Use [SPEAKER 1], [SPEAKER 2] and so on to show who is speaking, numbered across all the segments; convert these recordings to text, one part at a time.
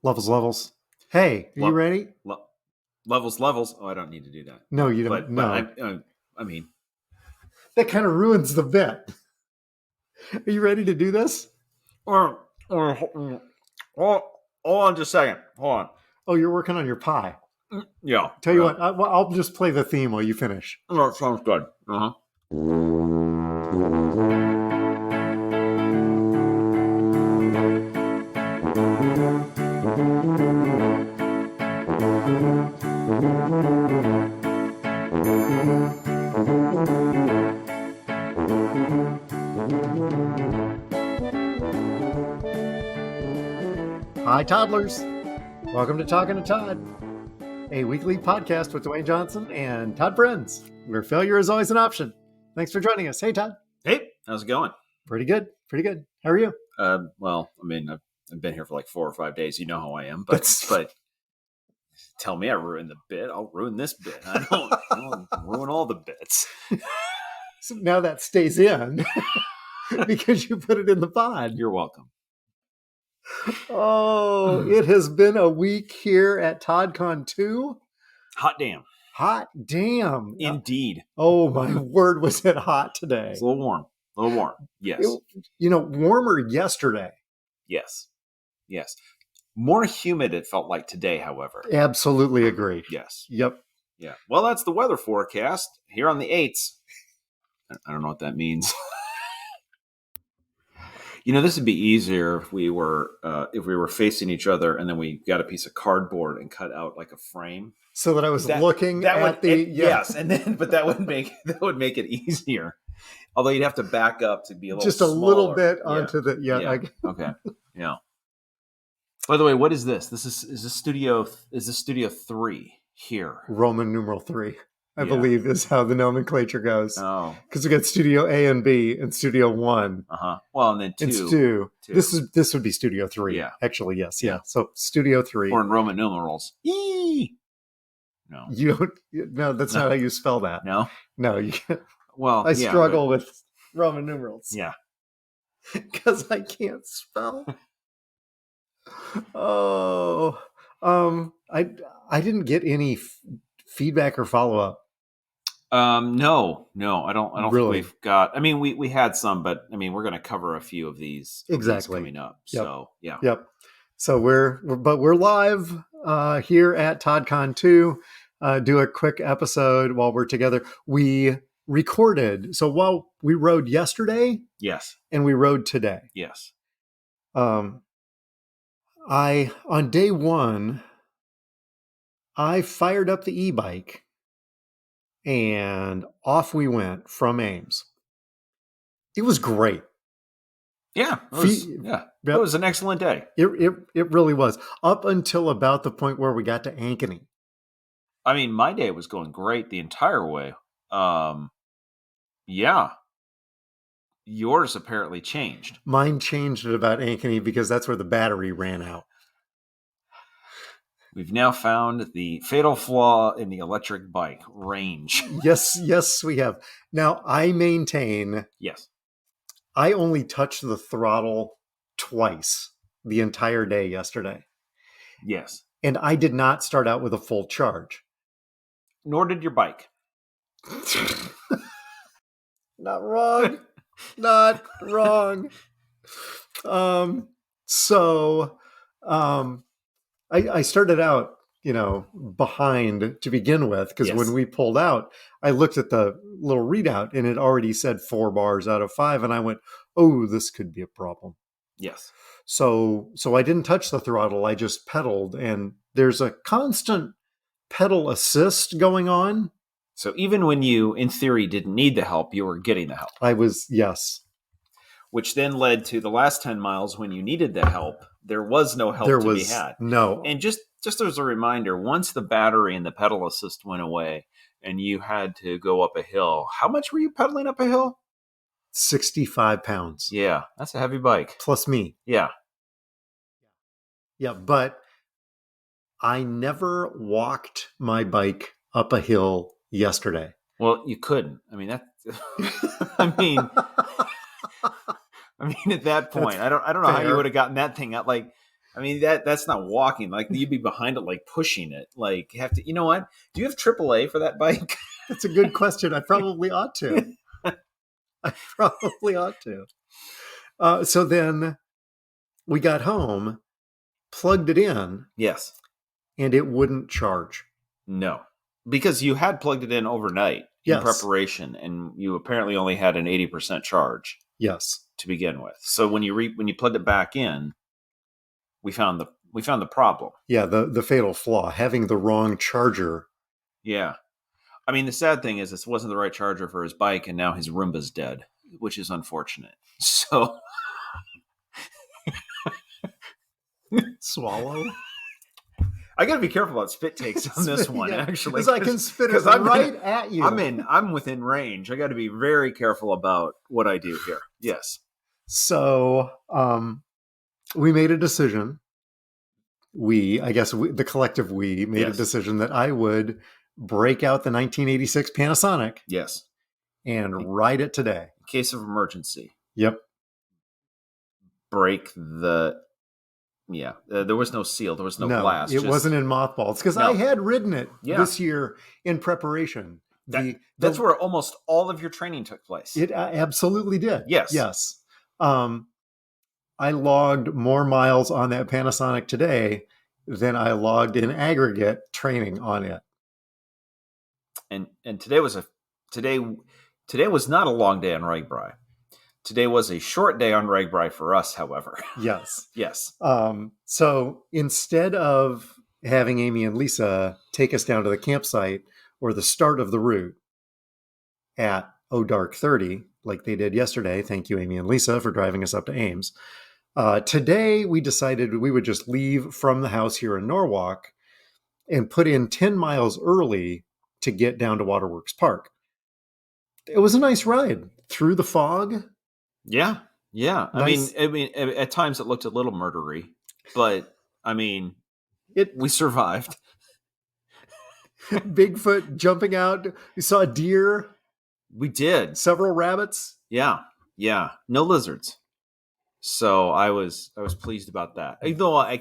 [SPEAKER 1] Levels. Hey, are you ready?
[SPEAKER 2] Levels. Oh, I don't need to do that.
[SPEAKER 1] No, you don't.
[SPEAKER 2] But I mean,
[SPEAKER 1] that kind of ruins the bit. Are you ready to do this?
[SPEAKER 2] Hold on just a second. Hold on.
[SPEAKER 1] Oh, you're working on your pie.
[SPEAKER 2] Yeah.
[SPEAKER 1] Tell you what, I'll just play the theme while you finish.
[SPEAKER 2] Oh, that sounds good. Uh-huh.
[SPEAKER 1] Hi, toddlers. Welcome to Talking to Todd, a weekly podcast with Dwayne Johnson and Todd Friends, where failure is always an option. Thanks for joining us. Hey, Todd.
[SPEAKER 2] Hey, how's it going?
[SPEAKER 1] Pretty good. How are you?
[SPEAKER 2] Well, I mean, I've been here for like 4 or 5 days. You know how I am, but tell me I ruined the bit. I'll ruin this bit. I don't ruin all the bits.
[SPEAKER 1] So now that stays in because you put it in the pod.
[SPEAKER 2] You're welcome.
[SPEAKER 1] Oh, it has been a week here at ToddCon2.
[SPEAKER 2] Hot damn. Indeed.
[SPEAKER 1] Oh, my word, was it hot today.
[SPEAKER 2] It's a little warm. Yes.
[SPEAKER 1] Warmer yesterday.
[SPEAKER 2] Yes. More humid it felt like today, however.
[SPEAKER 1] Absolutely agree.
[SPEAKER 2] Yes.
[SPEAKER 1] Yep.
[SPEAKER 2] Yeah. Well, that's the weather forecast here on the 8s. I don't know what that means. This would be easier if we were facing each other and then we got a piece of cardboard and cut out like a frame.
[SPEAKER 1] So that I was looking at the
[SPEAKER 2] yes, and then but that would make it easier. Although you'd have to back up to be a little
[SPEAKER 1] just
[SPEAKER 2] smaller.
[SPEAKER 1] A little bit onto the
[SPEAKER 2] Okay. Yeah. By the way, what is this? Is this studio 3 here?
[SPEAKER 1] Roman numeral 3. I believe is how the nomenclature goes.
[SPEAKER 2] Oh,
[SPEAKER 1] because we got Studio A and B and Studio 1.
[SPEAKER 2] Well, and then 2.
[SPEAKER 1] It's 2. This would be Studio 3.
[SPEAKER 2] Yeah.
[SPEAKER 1] Actually, yes. Yeah. So Studio 3.
[SPEAKER 2] Or in Roman numerals. Yee! No.
[SPEAKER 1] You don't. No, that's not how you spell that.
[SPEAKER 2] No.
[SPEAKER 1] You can't.
[SPEAKER 2] Well,
[SPEAKER 1] I struggle with Roman numerals.
[SPEAKER 2] Yeah.
[SPEAKER 1] Because I can't spell. Oh. I didn't get any feedback or follow up.
[SPEAKER 2] No, I don't
[SPEAKER 1] really
[SPEAKER 2] think we've got. I mean, we had some, but I mean, we're going to cover a few of these coming up.
[SPEAKER 1] Yep.
[SPEAKER 2] So yeah.
[SPEAKER 1] Yep. So we're live here at ToddCon2. Do a quick episode while we're together. We recorded. So while we rode yesterday,
[SPEAKER 2] yes,
[SPEAKER 1] and we rode today,
[SPEAKER 2] yes.
[SPEAKER 1] On day 1, I fired up the e-bike. And off we went from Ames. It was great.
[SPEAKER 2] Yeah, it was an excellent day.
[SPEAKER 1] It really was. Up until about the point where we got to Ankeny.
[SPEAKER 2] I mean, my day was going great the entire way. Yeah. Yours apparently changed.
[SPEAKER 1] Mine changed at about Ankeny because that's where the battery ran out.
[SPEAKER 2] We've now found the fatal flaw in the electric bike, range.
[SPEAKER 1] Yes, we have. Now, I maintain...
[SPEAKER 2] Yes.
[SPEAKER 1] I only touched the throttle twice the entire day yesterday.
[SPEAKER 2] Yes.
[SPEAKER 1] And I did not start out with a full charge.
[SPEAKER 2] Nor did your bike.
[SPEAKER 1] Not wrong. Not wrong. I started out, behind to begin with, because when we pulled out, I looked at the little readout and it already said 4 bars out of 5. And I went, oh, this could be a problem.
[SPEAKER 2] Yes.
[SPEAKER 1] So I didn't touch the throttle. I just pedaled, and there's a constant pedal assist going on.
[SPEAKER 2] So even when you, in theory, didn't need the help, you were getting the help.
[SPEAKER 1] I was, yes.
[SPEAKER 2] Which then led to the last 10 miles when you needed the help. There was no help to be had.
[SPEAKER 1] No.
[SPEAKER 2] And just as a reminder, once the battery and the pedal assist went away and you had to go up a hill, how much were you pedaling up a hill?
[SPEAKER 1] 65 pounds.
[SPEAKER 2] Yeah, that's a heavy bike.
[SPEAKER 1] Plus me.
[SPEAKER 2] Yeah.
[SPEAKER 1] Yeah, but I never walked my bike up a hill yesterday.
[SPEAKER 2] Well, you couldn't. I mean, that. I mean, at that point, I don't know how you would have gotten that thing out. Like, I mean, that's not walking. Like, you'd be behind it, like pushing it. Like, you have to. You know what? Do you have AAA for that bike?
[SPEAKER 1] That's a good question. I probably ought to. I probably ought to. So then we got home, plugged it in.
[SPEAKER 2] Yes.
[SPEAKER 1] And it wouldn't charge.
[SPEAKER 2] No, because you had plugged it in overnight in preparation, and you apparently only had an 80% charge.
[SPEAKER 1] Yes,
[SPEAKER 2] to begin with. So when you plugged it back in, we found the problem.
[SPEAKER 1] Yeah, the fatal flaw, having the wrong charger.
[SPEAKER 2] Yeah. I mean, the sad thing is this wasn't the right charger for his bike, and now his Roomba's dead, which is unfortunate. So
[SPEAKER 1] swallow.
[SPEAKER 2] I got to be careful about spit takes on this one, actually,
[SPEAKER 1] because I can spit it right at you.
[SPEAKER 2] I'm within range. I got to be very careful about what I do here. Yes.
[SPEAKER 1] So we made a decision. The collective we made a decision that I would break out the 1986 Panasonic.
[SPEAKER 2] Yes.
[SPEAKER 1] And ride it today.
[SPEAKER 2] In case of emergency.
[SPEAKER 1] Yep.
[SPEAKER 2] Break the... Yeah, there was no seal. There was no glass.
[SPEAKER 1] It wasn't in mothballs because I had ridden it this year in preparation.
[SPEAKER 2] That's where almost all of your training took place.
[SPEAKER 1] It absolutely did.
[SPEAKER 2] Yes.
[SPEAKER 1] Yes. I logged more miles on that Panasonic today than I logged in aggregate training on it.
[SPEAKER 2] And today was not a long day on RAGBRAI. Today was a short day on RAGBRAI for us, however.
[SPEAKER 1] Yes.
[SPEAKER 2] Yes.
[SPEAKER 1] So instead of having Amy and Lisa take us down to the campsite or the start of the route at dark 30, like they did yesterday, thank you, Amy and Lisa, for driving us up to Ames. Today, we decided we would just leave from the house here in Norwalk and put in 10 miles early to get down to Waterworks Park. It was a nice ride through the fog.
[SPEAKER 2] Yeah. Nice. I mean, at times it looked a little murdery, but I mean, we survived.
[SPEAKER 1] Bigfoot jumping out. We saw a deer.
[SPEAKER 2] We did.
[SPEAKER 1] Several rabbits.
[SPEAKER 2] Yeah. No lizards. So I was pleased about that. Though I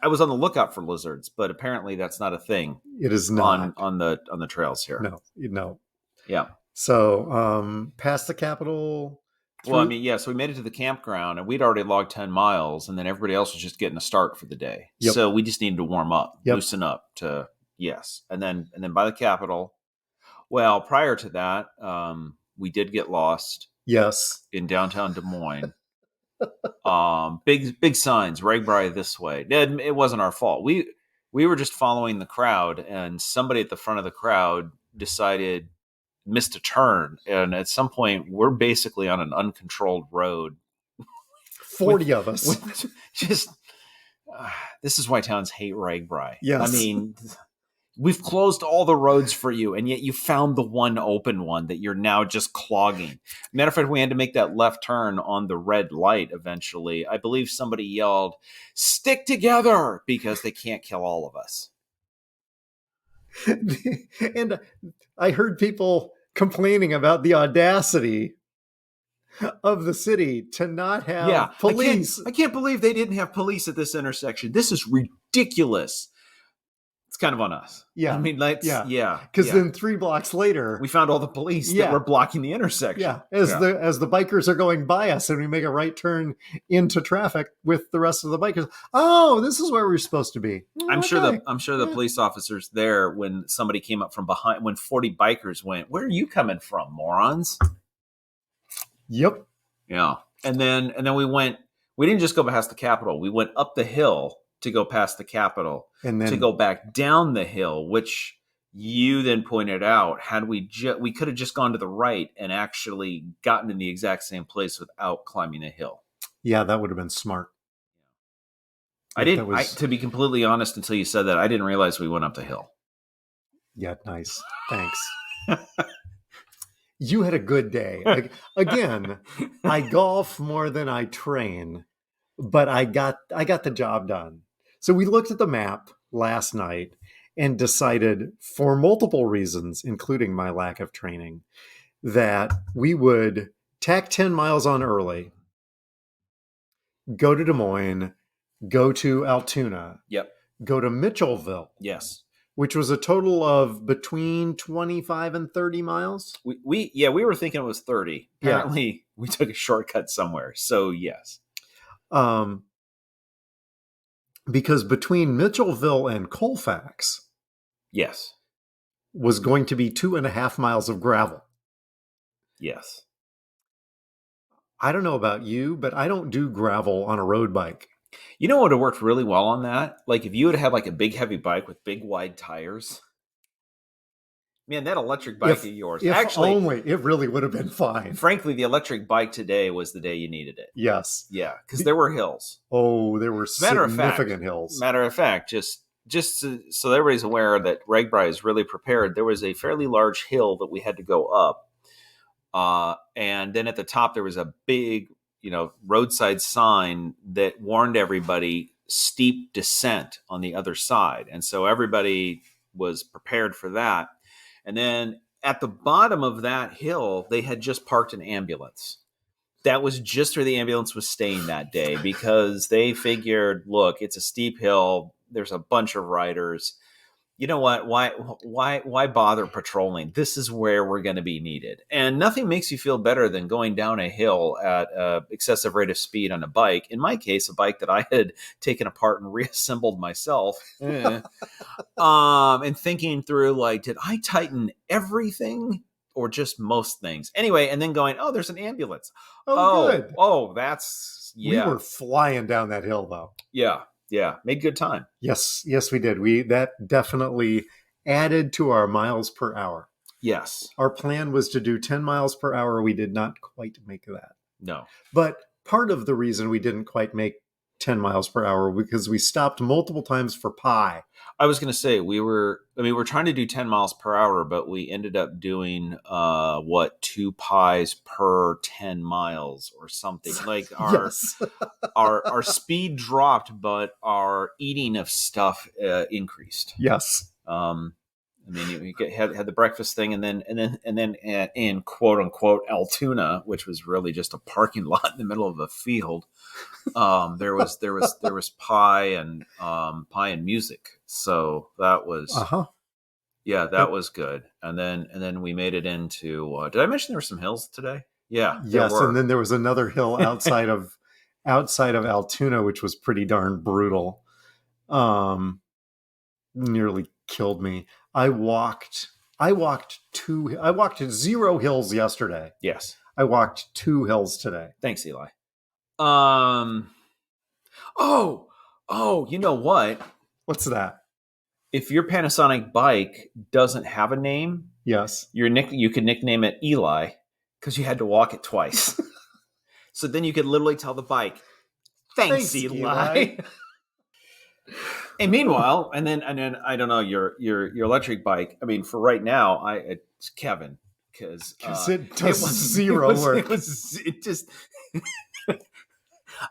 [SPEAKER 2] was on the lookout for lizards, but apparently that's not a thing.
[SPEAKER 1] It is not
[SPEAKER 2] on the trails here.
[SPEAKER 1] No.
[SPEAKER 2] Yeah.
[SPEAKER 1] So past the Capitol.
[SPEAKER 2] Well, I mean, so we made it to the campground, and we'd already logged 10 miles, and then everybody else was just getting a start for the day. Yep. So we just needed to warm up, loosen up to and then by the Capitol. Well, prior to that, we did get lost.
[SPEAKER 1] Yes.
[SPEAKER 2] In downtown Des Moines. Big signs, RAGBRAI this way. It wasn't our fault. We were just following the crowd, and somebody at the front of the crowd missed a turn. And at some point, we're basically on an uncontrolled road.
[SPEAKER 1] 40 of us.
[SPEAKER 2] This is why towns hate RAGBRAI.
[SPEAKER 1] Yes.
[SPEAKER 2] I mean... We've closed all the roads for you, and yet you found the one open one that you're now just clogging. Matter of fact, we had to make that left turn on the red light eventually. I believe somebody yelled, "Stick together," because they can't kill all of us.
[SPEAKER 1] And I heard people complaining about the audacity of the city to not have police.
[SPEAKER 2] I can't believe they didn't have police at this intersection. This is ridiculous. It's kind of on us.
[SPEAKER 1] Yeah.
[SPEAKER 2] I mean,
[SPEAKER 1] because then 3 blocks later,
[SPEAKER 2] we found all the police that were blocking the intersection.
[SPEAKER 1] Yeah. As the bikers are going by us and we make a right turn into traffic with the rest of the bikers. Oh, this is where we're supposed to be.
[SPEAKER 2] I'm sure the police officers there, when somebody came up from behind, when 40 bikers went, "Where are you coming from, morons?"
[SPEAKER 1] Yep.
[SPEAKER 2] Yeah. And then we didn't just go past the Capitol. We went up the hill to go past the Capitol, and then to go back down the hill, which you then pointed out, we could have just gone to the right and actually gotten in the exact same place without climbing a hill.
[SPEAKER 1] Yeah, that would have been smart.
[SPEAKER 2] To be completely honest, until you said that, I didn't realize we went up the hill.
[SPEAKER 1] Yeah, nice. Thanks. You had a good day. Again, I golf more than I train, but I got the job done. So we looked at the map last night and decided, for multiple reasons, including my lack of training, that we would tack 10 miles on early, go to Des Moines, go to Altoona.
[SPEAKER 2] Yep.
[SPEAKER 1] Go to Mitchellville.
[SPEAKER 2] Yes.
[SPEAKER 1] Which was a total of between 25 and 30 miles.
[SPEAKER 2] We were thinking it was 30. Apparently, we took a shortcut somewhere. So, yes.
[SPEAKER 1] Because between Mitchellville and Colfax,
[SPEAKER 2] yes,
[SPEAKER 1] was going to be 2.5 miles of gravel.
[SPEAKER 2] Yes.
[SPEAKER 1] I don't know about you, but I don't do gravel on a road bike.
[SPEAKER 2] You know what would have worked really well on that? Like if you would have had like a big heavy bike with big wide tires. Man, that electric bike of yours.
[SPEAKER 1] Actually, only it really would have been fine.
[SPEAKER 2] Frankly, the electric bike today was the day you needed it.
[SPEAKER 1] Yes.
[SPEAKER 2] Yeah, because there were hills.
[SPEAKER 1] Oh, there were significant hills.
[SPEAKER 2] Matter of fact, just so everybody's aware that RAGBRAI is really prepared, there was a fairly large hill that we had to go up. And then at the top, there was a big, roadside sign that warned everybody steep descent on the other side. And so everybody was prepared for that. And then at the bottom of that hill, they had just parked an ambulance. That was just where the ambulance was staying that day because they figured, look, it's a steep hill. There's a bunch of riders. You know what? Why bother patrolling? This is where we're going to be needed. And nothing makes you feel better than going down a hill at an excessive rate of speed on a bike. In my case, a bike that I had taken apart and reassembled myself. And thinking through, like, did I tighten everything or just most things? Anyway, and then going, oh, there's an ambulance.
[SPEAKER 1] Oh, good.
[SPEAKER 2] Oh, that's, yeah.
[SPEAKER 1] We were flying down that hill, though.
[SPEAKER 2] Yeah. Yeah, made good time.
[SPEAKER 1] Yes, we did. That definitely added to our miles per hour.
[SPEAKER 2] Yes.
[SPEAKER 1] Our plan was to do 10 miles per hour. We did not quite make that.
[SPEAKER 2] No.
[SPEAKER 1] But part of the reason we didn't quite make 10 miles per hour because we stopped multiple times for pie.
[SPEAKER 2] I was going to say we're trying to do 10 miles per hour, but we ended up doing 2 pies per 10 miles or something. Like our speed dropped, but our eating of stuff increased.
[SPEAKER 1] Yes.
[SPEAKER 2] You had the breakfast thing, and then in quote unquote Altoona, which was really just a parking lot in the middle of a field. There was pie and music. So that was that was good. And then we made it into. Did I mention there were some hills today? Yeah.
[SPEAKER 1] Yes, and then there was another hill outside of Altoona, which was pretty darn brutal. Nearly killed me. I walked 0 hills yesterday.
[SPEAKER 2] Yes.
[SPEAKER 1] I walked 2 hills today.
[SPEAKER 2] Thanks, Eli. You know what?
[SPEAKER 1] What's that?
[SPEAKER 2] If your Panasonic bike doesn't have a name,
[SPEAKER 1] yes,
[SPEAKER 2] you could nickname it Eli because you had to walk it twice. So then you could literally tell the bike, "Thanks, Eli." And meanwhile, and then I don't know your electric bike. I mean, for right now, it's Kevin because
[SPEAKER 1] it does zero work.
[SPEAKER 2] It just.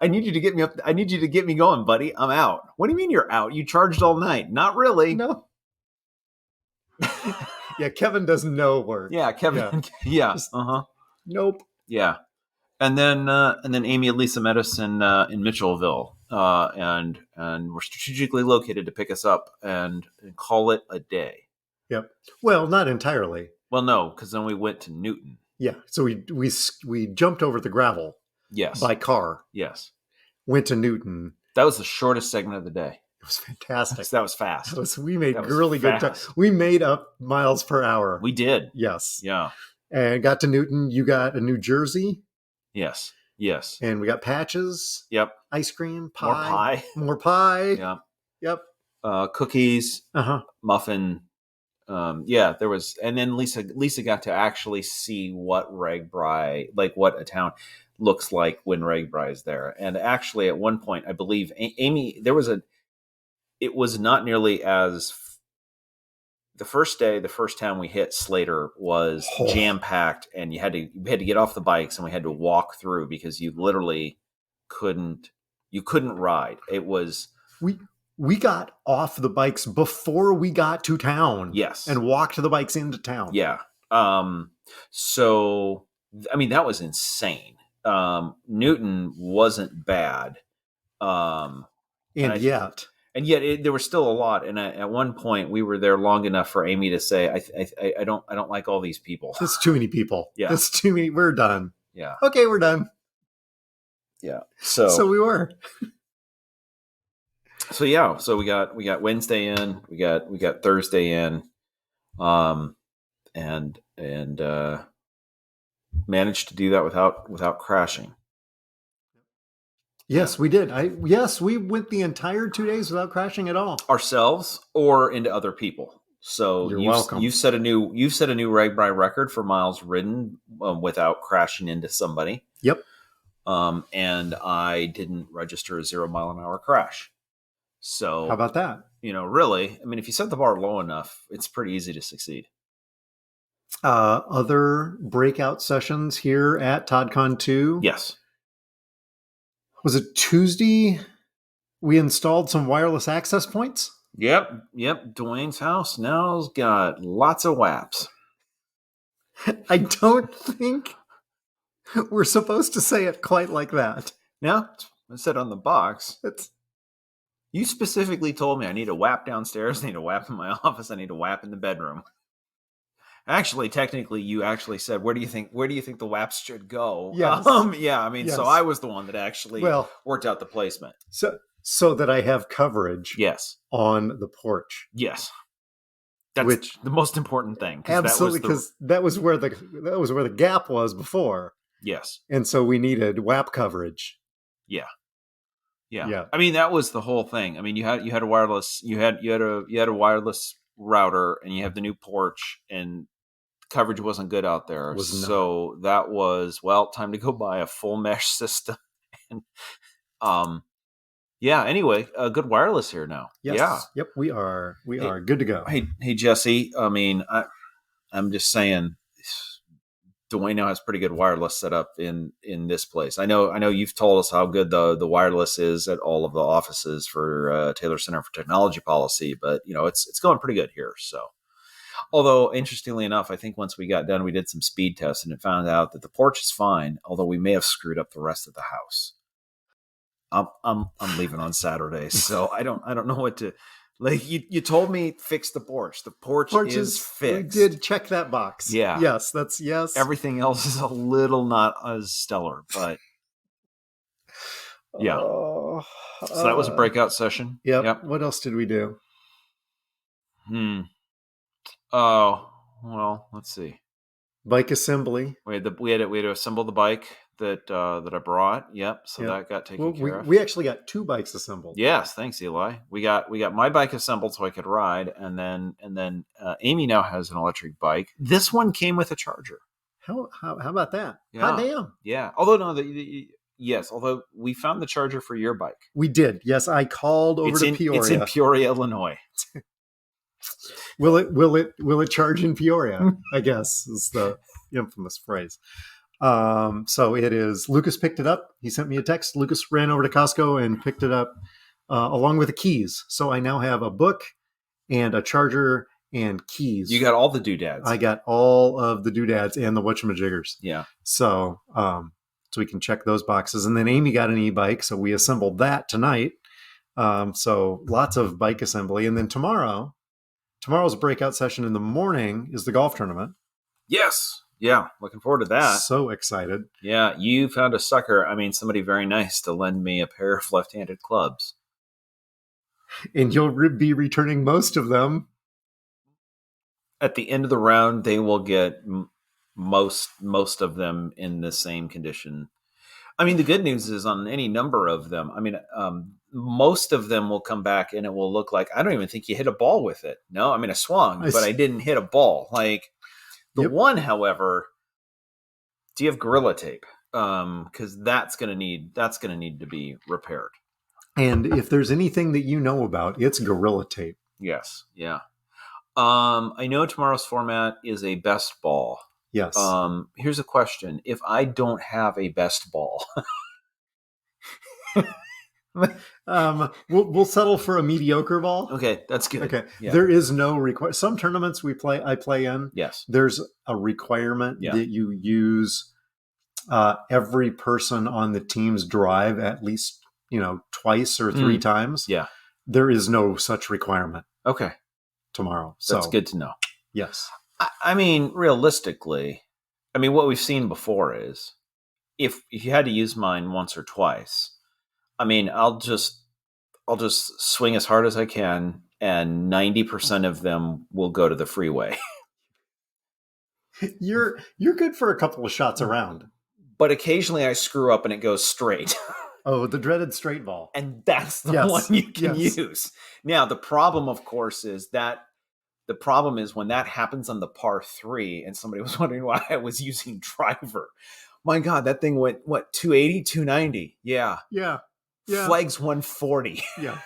[SPEAKER 2] I need you to get me up. I need you to get me going, buddy. I'm out. What do you mean you're out? You charged all night? Not really.
[SPEAKER 1] No. Yeah, Kevin does no work.
[SPEAKER 2] Yeah, Kevin. Yeah.
[SPEAKER 1] Nope.
[SPEAKER 2] Yeah. And then Amy and Lisa met us in Mitchellville, and were strategically located to pick us up and call it a day.
[SPEAKER 1] Yep. Well, not entirely.
[SPEAKER 2] Well, no, because then we went to Newton.
[SPEAKER 1] Yeah. So we jumped over the gravel.
[SPEAKER 2] Yes.
[SPEAKER 1] By car.
[SPEAKER 2] Yes.
[SPEAKER 1] Went to Newton.
[SPEAKER 2] That was the shortest segment of the day.
[SPEAKER 1] It was fantastic.
[SPEAKER 2] That was fast.
[SPEAKER 1] We made really good time. We made up miles per hour.
[SPEAKER 2] We did.
[SPEAKER 1] Yes.
[SPEAKER 2] Yeah.
[SPEAKER 1] And got to Newton. You got a New Jersey.
[SPEAKER 2] Yes. Yes.
[SPEAKER 1] And we got patches.
[SPEAKER 2] Yep.
[SPEAKER 1] Ice cream. Pie. More pie.
[SPEAKER 2] Yeah.
[SPEAKER 1] Yep.
[SPEAKER 2] Cookies. Muffin. There was, and then Lisa got to actually see what RAGBRAI, like what a town looks like when RAGBRAI is there. And actually at one point, I believe Amy, it was not nearly as the first town we hit, Slater, was jam packed, and we had to get off the bikes and we had to walk through because you literally couldn't ride. It was,
[SPEAKER 1] we got off the bikes before we got to town.
[SPEAKER 2] Yes.
[SPEAKER 1] And walked the bikes into town.
[SPEAKER 2] Yeah. So, I mean, that was insane. Newton wasn't bad.
[SPEAKER 1] And yet
[SPEAKER 2] there was still a lot. And at one point, we were there long enough for Amy to say, "I don't like all these people.
[SPEAKER 1] There's too many people.
[SPEAKER 2] Yeah,
[SPEAKER 1] there's too many. We're done.
[SPEAKER 2] Yeah.
[SPEAKER 1] Okay, we're done.
[SPEAKER 2] Yeah.
[SPEAKER 1] So we were.
[SPEAKER 2] So yeah. So we got Wednesday in. We got Thursday in. And managed to do that without crashing.
[SPEAKER 1] Yes, we did. We went the entire 2 days without crashing at all.
[SPEAKER 2] Ourselves or into other people. So
[SPEAKER 1] you're welcome.
[SPEAKER 2] You've set a new reg by record for miles ridden without crashing into somebody.
[SPEAKER 1] Yep.
[SPEAKER 2] And I didn't register a 0 mile an hour crash. So
[SPEAKER 1] how about that?
[SPEAKER 2] Really, I mean, if you set the bar low enough, it's pretty easy to succeed.
[SPEAKER 1] Other breakout sessions here at ToddCon2.
[SPEAKER 2] Yes.
[SPEAKER 1] Was it Tuesday? We installed some wireless access points.
[SPEAKER 2] Yep. Dwayne's house now's got lots of WAPs.
[SPEAKER 1] I don't think we're supposed to say it quite like that.
[SPEAKER 2] No, it said on the box. You specifically told me I need a WAP downstairs, I need a WAP in my office, I need a WAP in the bedroom. Actually, technically, you actually said, where do you think the WAPs should go?
[SPEAKER 1] Yes.
[SPEAKER 2] So I was the one that actually worked out the placement.
[SPEAKER 1] So that I have coverage.
[SPEAKER 2] Yes.
[SPEAKER 1] On the porch.
[SPEAKER 2] Yes. That's the most important thing.
[SPEAKER 1] Absolutely, because that was where the gap was before.
[SPEAKER 2] Yes.
[SPEAKER 1] And so we needed WAP coverage.
[SPEAKER 2] Yeah. I mean, that was the whole thing. I mean, you had a wireless, you had a wireless router, and you have the new porch, and coverage wasn't good out there. So that was, time to go buy a full mesh system. And anyway, good wireless here now.
[SPEAKER 1] Yes.
[SPEAKER 2] Yeah.
[SPEAKER 1] Yep, we are good to go.
[SPEAKER 2] Hey Jesse, I mean, I'm just saying, Dwayne now has pretty good wireless set up in this place. I know you've told us how good the wireless is at all of the offices for Taylor Center for Technology Policy, but it's going pretty good here. So, although interestingly enough, I think once we got done, we did some speed tests and it found out that the porch is fine, although we may have screwed up the rest of the house. I'm leaving on Saturday, so I don't know what to. Like you told me, fix the porch. The porch is fixed.
[SPEAKER 1] We did check that box.
[SPEAKER 2] Yeah.
[SPEAKER 1] Yes, that's yes.
[SPEAKER 2] Everything else is a little not as stellar, but yeah. So that was a breakout session.
[SPEAKER 1] Yep. What else did we do?
[SPEAKER 2] Oh, well, let's see.
[SPEAKER 1] Bike assembly.
[SPEAKER 2] We had to assemble the bike that I brought. Yep. So that got taken care of.
[SPEAKER 1] We actually got 2 bikes assembled.
[SPEAKER 2] Yes, thanks, Eli. We got my bike assembled so I could ride, and then Amy now has an electric bike. This one came with a charger.
[SPEAKER 1] How about that?
[SPEAKER 2] Yeah.
[SPEAKER 1] Hot damn.
[SPEAKER 2] Yeah. Although although we found the charger for your bike.
[SPEAKER 1] We did. Yes, I called over to Peoria.
[SPEAKER 2] It's in Peoria, Illinois.
[SPEAKER 1] Will it charge in Peoria? I guess is the infamous phrase. So it is. Lucas picked it up. He sent me a text. Lucas ran over to Costco and picked it up along with the keys. So I now have a book and a charger and keys.
[SPEAKER 2] You got all the doodads.
[SPEAKER 1] I got all of the doodads and the whatchamajiggers.
[SPEAKER 2] Yeah.
[SPEAKER 1] So we can check those boxes. And then Amy got an e-bike, so we assembled that tonight. So lots of bike assembly. And then tomorrow's breakout session in the morning is the golf tournament.
[SPEAKER 2] Yes. Yeah. Looking forward to that.
[SPEAKER 1] So excited.
[SPEAKER 2] Yeah. You found a sucker. I mean, somebody very nice to lend me a pair of left-handed clubs.
[SPEAKER 1] And you'll be returning most of them.
[SPEAKER 2] At the end of the round, they will get most of them in the same condition. I mean, the good news is on any number of them, I mean, most of them will come back and it will look like, I don't even think you hit a ball with it. No, I mean, I swung, but I didn't hit a ball. Like the one, however, do you have Gorilla Tape? Because that's going to need to be repaired.
[SPEAKER 1] And if there's anything that you know about, it's Gorilla Tape.
[SPEAKER 2] Yes. Yeah. I know tomorrow's format is a best ball.
[SPEAKER 1] Yes.
[SPEAKER 2] Here's a question. If I don't have a best ball,
[SPEAKER 1] we'll settle for a mediocre ball.
[SPEAKER 2] Okay, that's good.
[SPEAKER 1] Okay.
[SPEAKER 2] Yeah.
[SPEAKER 1] There is no some tournaments I play in.
[SPEAKER 2] Yes.
[SPEAKER 1] There's a requirement that you use every person on the team's drive at least, twice or three times.
[SPEAKER 2] Yeah.
[SPEAKER 1] There is no such requirement.
[SPEAKER 2] Okay.
[SPEAKER 1] Tomorrow.
[SPEAKER 2] That's good to know.
[SPEAKER 1] Yes.
[SPEAKER 2] I mean, realistically, what we've seen before is if you had to use mine once or twice, I'll just swing as hard as I can, and 90% of them will go to the freeway.
[SPEAKER 1] You're good for a couple of shots around.
[SPEAKER 2] But occasionally I screw up and it goes straight.
[SPEAKER 1] Oh, the dreaded straight ball.
[SPEAKER 2] And that's the one you can use. Now, the problem, of course, is when that happens on the par 3 and somebody was wondering why I was using driver. My God, that thing went, 280, 290? Yeah.
[SPEAKER 1] Yeah.
[SPEAKER 2] Flags 140.
[SPEAKER 1] Yeah.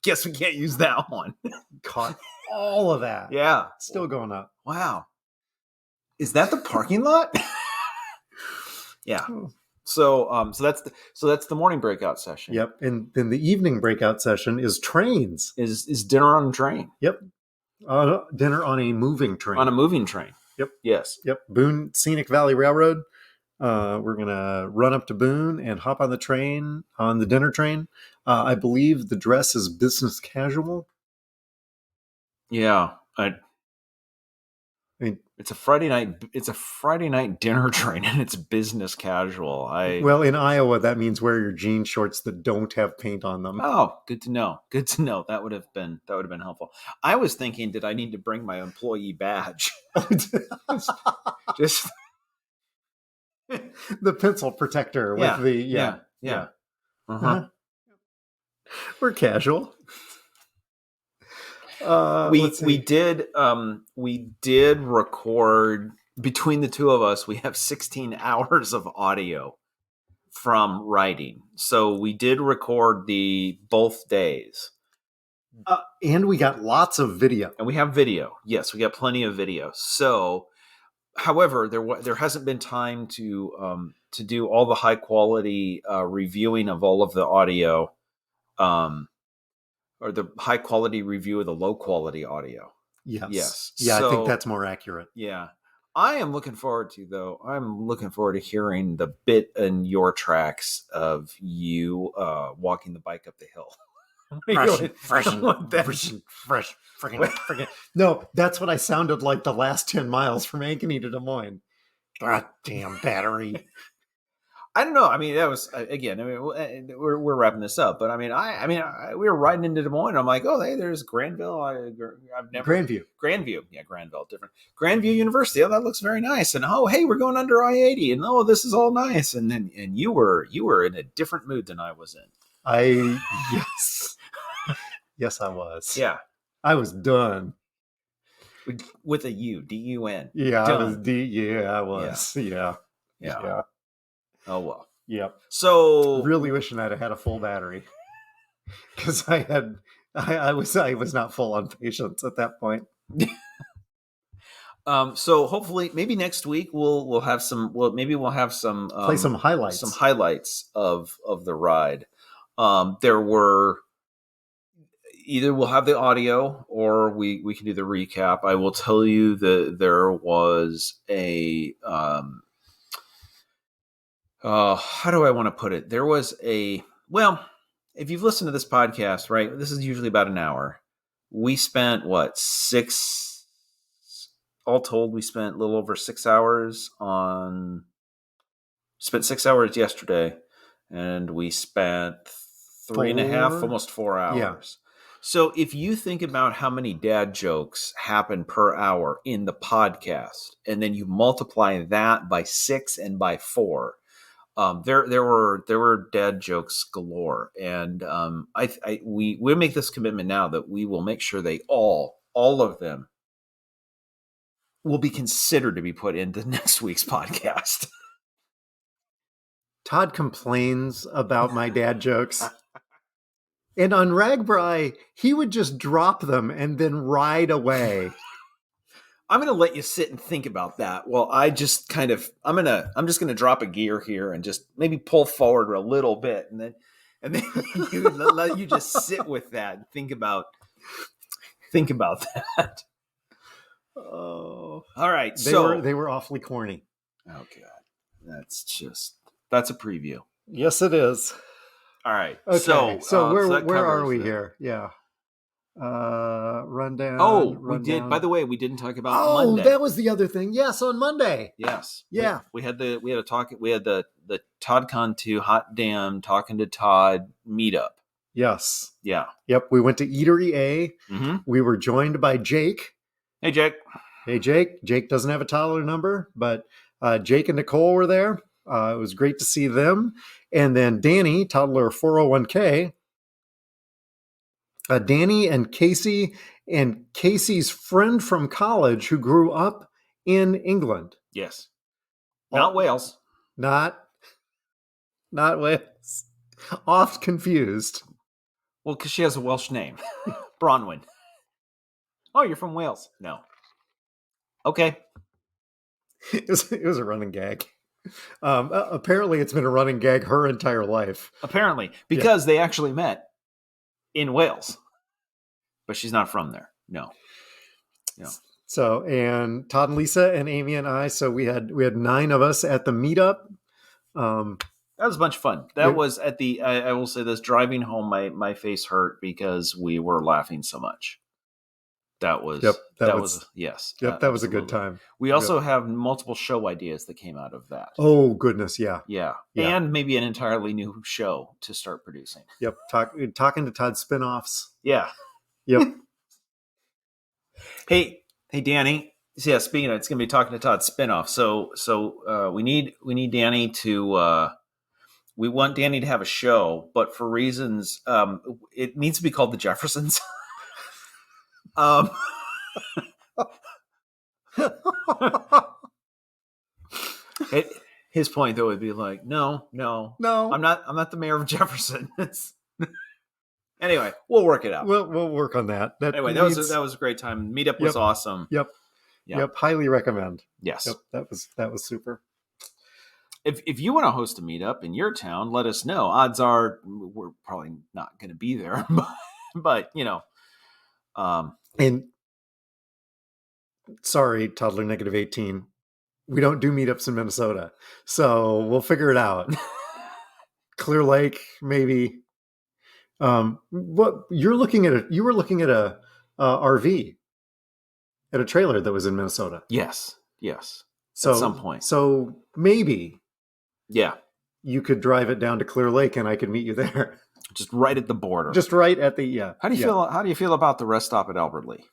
[SPEAKER 2] Guess we can't use that one.
[SPEAKER 1] Caught all of that.
[SPEAKER 2] Yeah.
[SPEAKER 1] Still going up.
[SPEAKER 2] Wow. Is that the parking lot? Yeah. So that's the morning breakout session.
[SPEAKER 1] Yep. And then the evening breakout session is trains.
[SPEAKER 2] Is dinner on a train.
[SPEAKER 1] Yep. Dinner on a moving train.
[SPEAKER 2] On a moving train.
[SPEAKER 1] Yep.
[SPEAKER 2] Yes.
[SPEAKER 1] Yep. Boone Scenic Valley Railroad. We're going to run up to Boone and hop on the train, on the dinner train. I believe the dress is business casual.
[SPEAKER 2] Yeah. It's a Friday night dinner train, and it's business casual.
[SPEAKER 1] Well, in Iowa, that means wear your jean shorts that don't have paint on them.
[SPEAKER 2] Oh, good to know. Good to know. That would have been helpful. I was thinking, did I need to bring my employee badge? Just
[SPEAKER 1] the pencil protector with the
[SPEAKER 2] yeah. Uh-huh.
[SPEAKER 1] We're casual.
[SPEAKER 2] We did record, between the two of us, we have 16 hours of audio from writing. So we did record both days.
[SPEAKER 1] And we got lots of video.
[SPEAKER 2] And we have video. Yes, we got plenty of video. So, however, there hasn't been time to do all the high quality reviewing of all of the audio, or the high quality review of the low quality audio.
[SPEAKER 1] Yes. Yeah, so, I think that's more accurate.
[SPEAKER 2] Yeah. I'm looking forward to hearing the bit in your tracks of you walking the bike up the hill.
[SPEAKER 1] Fresh. No, that's what I sounded like the last 10 miles from Ankeny to Des Moines. God damn battery.
[SPEAKER 2] I don't know. That was, again, we're wrapping this up, but we were riding into Des Moines. I'm like, oh, hey, there's Granville. Grandview. Yeah, Granville, different. Grandview University. Oh, that looks very nice. And oh, hey, we're going under I-80, and oh, this is all nice. And then, you were in a different mood than I was in.
[SPEAKER 1] Yes, I was.
[SPEAKER 2] Yeah,
[SPEAKER 1] I was done.
[SPEAKER 2] With a U, D-U-N.
[SPEAKER 1] Yeah,
[SPEAKER 2] done.
[SPEAKER 1] I was I was. Yeah.
[SPEAKER 2] Oh, well.
[SPEAKER 1] Yep.
[SPEAKER 2] So
[SPEAKER 1] really wishing I'd have had a full battery, because I was not full on patience at that point.
[SPEAKER 2] So hopefully, maybe next week we'll have some. Well, maybe we'll have some
[SPEAKER 1] play some highlights.
[SPEAKER 2] Some highlights of the ride. There were either we'll have the audio or we can do the recap. I will tell you that there was a. How do I want to put it? There was if you've listened to this podcast, right, this is usually about an hour. We spent all told, we spent a little over 6 hours spent 6 hours yesterday, and we spent 3.5, almost 4 hours. Yeah. So if you think about how many dad jokes happen per hour in the podcast, and then you multiply that by 6 and by 4, there were dad jokes galore, and we make this commitment now that we will make sure they all of them will be considered to be put into next week's podcast.
[SPEAKER 1] Todd complains about my dad jokes, and on Ragbri he would just drop them and then ride away.
[SPEAKER 2] I'm going to let you sit and think about that. Well, I'm just going to drop a gear here and just maybe pull forward a little bit, and then let you just sit with that and think about that. Oh, all right.
[SPEAKER 1] They were awfully corny.
[SPEAKER 2] Oh God, that's a preview.
[SPEAKER 1] Yes, it is.
[SPEAKER 2] All right.
[SPEAKER 1] Okay. So where are we
[SPEAKER 2] the...
[SPEAKER 1] here? Yeah. Rundown.
[SPEAKER 2] Oh, we did. By the way, we didn't talk about Monday.
[SPEAKER 1] That was the other thing. Yes, on Monday.
[SPEAKER 2] Yes.
[SPEAKER 1] Yeah.
[SPEAKER 2] We had the ToddCon2 hot damn talking to Todd meetup.
[SPEAKER 1] Yes.
[SPEAKER 2] Yeah.
[SPEAKER 1] Yep. We went to Eatery A.
[SPEAKER 2] Mm-hmm.
[SPEAKER 1] We were joined by Jake.
[SPEAKER 2] Hey, Jake.
[SPEAKER 1] Hey, Jake. Jake doesn't have a toddler number, but Jake and Nicole were there. It was great to see them. And then Danny, toddler 401k. Danny and Casey's friend from college who grew up in England.
[SPEAKER 2] Yes. Not Wales.
[SPEAKER 1] Not Wales. Oft confused.
[SPEAKER 2] Well, because she has a Welsh name. Bronwyn. Oh, you're from Wales. No. Okay.
[SPEAKER 1] It was a running gag. Apparently, it's been a running gag her entire life.
[SPEAKER 2] Apparently. Because they actually met in Wales. But she's not from there. No.
[SPEAKER 1] So, and Todd and Lisa and Amy and I, so we had 9 of us at the meetup.
[SPEAKER 2] That was a bunch of fun. That was at the, I will say this, driving home, my face hurt because we were laughing so much. That was, yes.
[SPEAKER 1] Yep, that was a good time.
[SPEAKER 2] We also have multiple show ideas that came out of that.
[SPEAKER 1] Oh, goodness, yeah.
[SPEAKER 2] Yeah. And maybe an entirely new show to start producing.
[SPEAKER 1] Yep, talking to Todd spinoffs.
[SPEAKER 2] Yeah.
[SPEAKER 1] Yep.
[SPEAKER 2] Hey, Danny. Yeah, speaking of, it's going to be talking to Todd spinoff. So we need Danny to, we want Danny to have a show, but for reasons, it needs to be called The Jeffersons. His point though would be like, no, I'm not the mayor of Jefferson. Anyway, we'll work it out.
[SPEAKER 1] We'll work on that.
[SPEAKER 2] Anyway, that was a great time. Meetup was awesome.
[SPEAKER 1] Yep. Highly recommend.
[SPEAKER 2] Yes.
[SPEAKER 1] Yep. That was super.
[SPEAKER 2] If you want to host a meetup in your town, let us know. Odds are we're probably not going to be there, but
[SPEAKER 1] and sorry, toddler -18. We don't do meetups in Minnesota, so we'll figure it out. Clear Lake, maybe. What you were looking at a RV at a trailer that was in Minnesota.
[SPEAKER 2] Yes.
[SPEAKER 1] So
[SPEAKER 2] at some point,
[SPEAKER 1] so maybe,
[SPEAKER 2] you
[SPEAKER 1] could drive it down to Clear Lake and I could meet you there.
[SPEAKER 2] Just right at the border.
[SPEAKER 1] Just right at the
[SPEAKER 2] How do you feel about the rest stop at Albert Lee?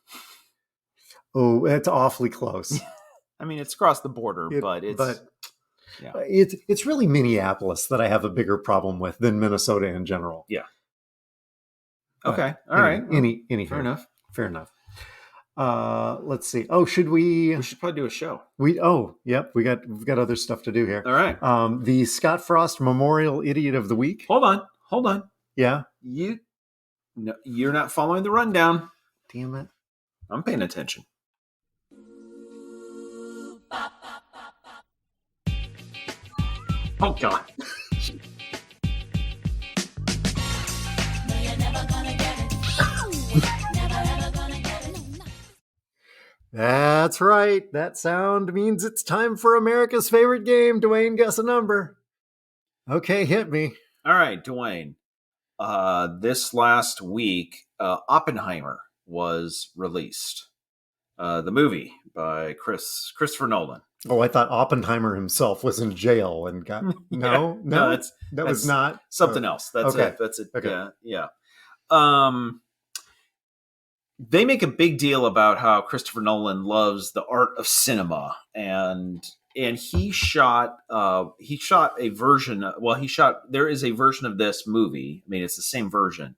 [SPEAKER 1] Oh, it's awfully close.
[SPEAKER 2] I mean, it's across the border, but
[SPEAKER 1] it's really Minneapolis that I have a bigger problem with than Minnesota in general.
[SPEAKER 2] Yeah. Okay. All right.
[SPEAKER 1] Fair enough. Let's see. Oh, we
[SPEAKER 2] should probably do a show.
[SPEAKER 1] We've got other stuff to do here.
[SPEAKER 2] All right.
[SPEAKER 1] The Scott Frost Memorial Idiot of the Week.
[SPEAKER 2] Hold on.
[SPEAKER 1] Yeah.
[SPEAKER 2] You're not following the rundown.
[SPEAKER 1] Damn it.
[SPEAKER 2] I'm paying attention. Oh God.
[SPEAKER 1] That's right. That sound means it's time for America's favorite game. Dewayne, guess a number. Okay, hit me.
[SPEAKER 2] All right, Dewayne. This last week, Oppenheimer was released. The movie by Christopher Nolan.
[SPEAKER 1] Oh, I thought Oppenheimer himself was in jail and got no. That was not
[SPEAKER 2] something else. That's
[SPEAKER 1] okay.
[SPEAKER 2] It. That's it.
[SPEAKER 1] Okay.
[SPEAKER 2] Yeah. They make a big deal about how Christopher Nolan loves the art of cinema, and he shot a version. There is a version of this movie. I mean, it's the same version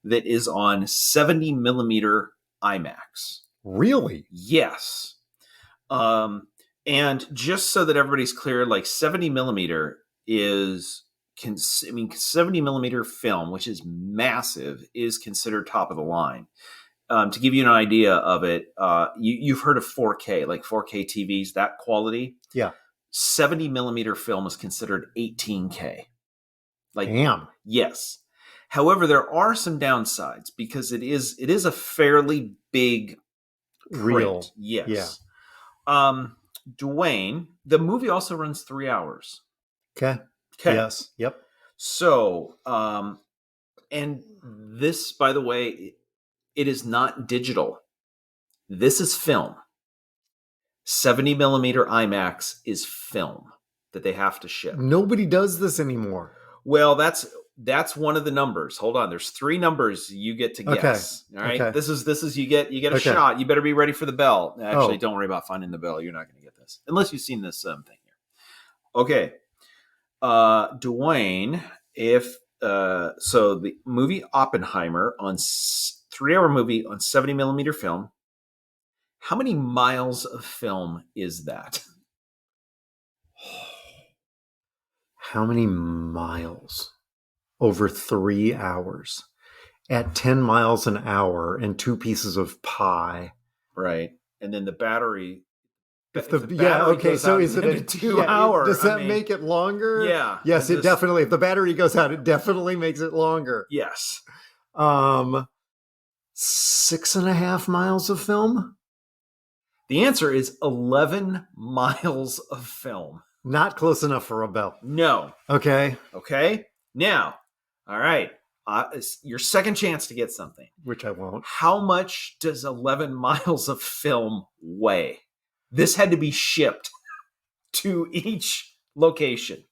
[SPEAKER 2] that is on 70 millimeter IMAX.
[SPEAKER 1] Really?
[SPEAKER 2] Yes. And just so that everybody's clear, like 70 millimeter is 70 millimeter film, which is massive, is considered top of the line. To give you an idea of it, you've heard of 4K, like 4K TVs, that quality.
[SPEAKER 1] Yeah.
[SPEAKER 2] 70 millimeter film is considered 18K. Like,
[SPEAKER 1] damn.
[SPEAKER 2] Yes. However, there are some downsides because it is a fairly big print.
[SPEAKER 1] Real.
[SPEAKER 2] Yes. Yeah. Dewayne, the movie also runs 3 hours.
[SPEAKER 1] Okay. Yes. Yep.
[SPEAKER 2] So, and this, by the way, it is not digital. This is film. 70 millimeter IMAX is film that they have to ship.
[SPEAKER 1] Nobody does this anymore.
[SPEAKER 2] Well, that's one of the numbers. Hold on, there's 3 numbers you get to guess. Okay. All right, okay. This is you get a shot. You better be ready for the bell. Actually, don't worry about finding the bell. You're not going to get this unless you've seen this thing here. Okay, Dewayne, if so, the movie Oppenheimer on 3-hour movie on 70 millimeter film. How many miles of film is that?
[SPEAKER 1] How many miles? Over 3 hours at 10 miles an hour and 2 pieces of pie.
[SPEAKER 2] Right. And then the battery.
[SPEAKER 1] So is it a
[SPEAKER 2] 2 hour?
[SPEAKER 1] Does that make it longer?
[SPEAKER 2] Yeah.
[SPEAKER 1] Yes, it definitely, if the battery goes out, it definitely makes it longer.
[SPEAKER 2] Yes.
[SPEAKER 1] 6.5 miles of film?
[SPEAKER 2] The answer is 11 miles of film.
[SPEAKER 1] Not close enough for a bell.
[SPEAKER 2] No.
[SPEAKER 1] Okay.
[SPEAKER 2] Now, all right. Your second chance to get something.
[SPEAKER 1] Which I won't.
[SPEAKER 2] How much does 11 miles of film weigh? This had to be shipped to each location.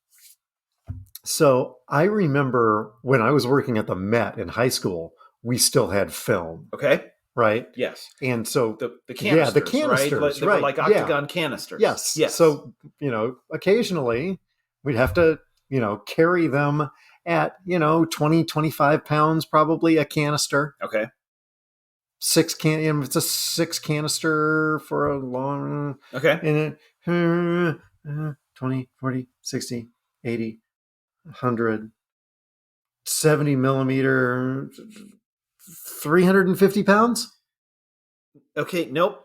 [SPEAKER 1] So I remember when I was working at the Met in high school, we still had film.
[SPEAKER 2] Okay.
[SPEAKER 1] Right?
[SPEAKER 2] Yes.
[SPEAKER 1] And so
[SPEAKER 2] the canisters,
[SPEAKER 1] yeah, the canisters,
[SPEAKER 2] right? They were like octagon canisters.
[SPEAKER 1] Yes. So, occasionally we'd have to, carry them at, 20, 25 pounds, probably a canister.
[SPEAKER 2] Okay.
[SPEAKER 1] It's a 6 canister for a long.
[SPEAKER 2] Okay.
[SPEAKER 1] And 20, 40, 60, 80, 100, 70 millimeter, 350 pounds.
[SPEAKER 2] Okay. Nope.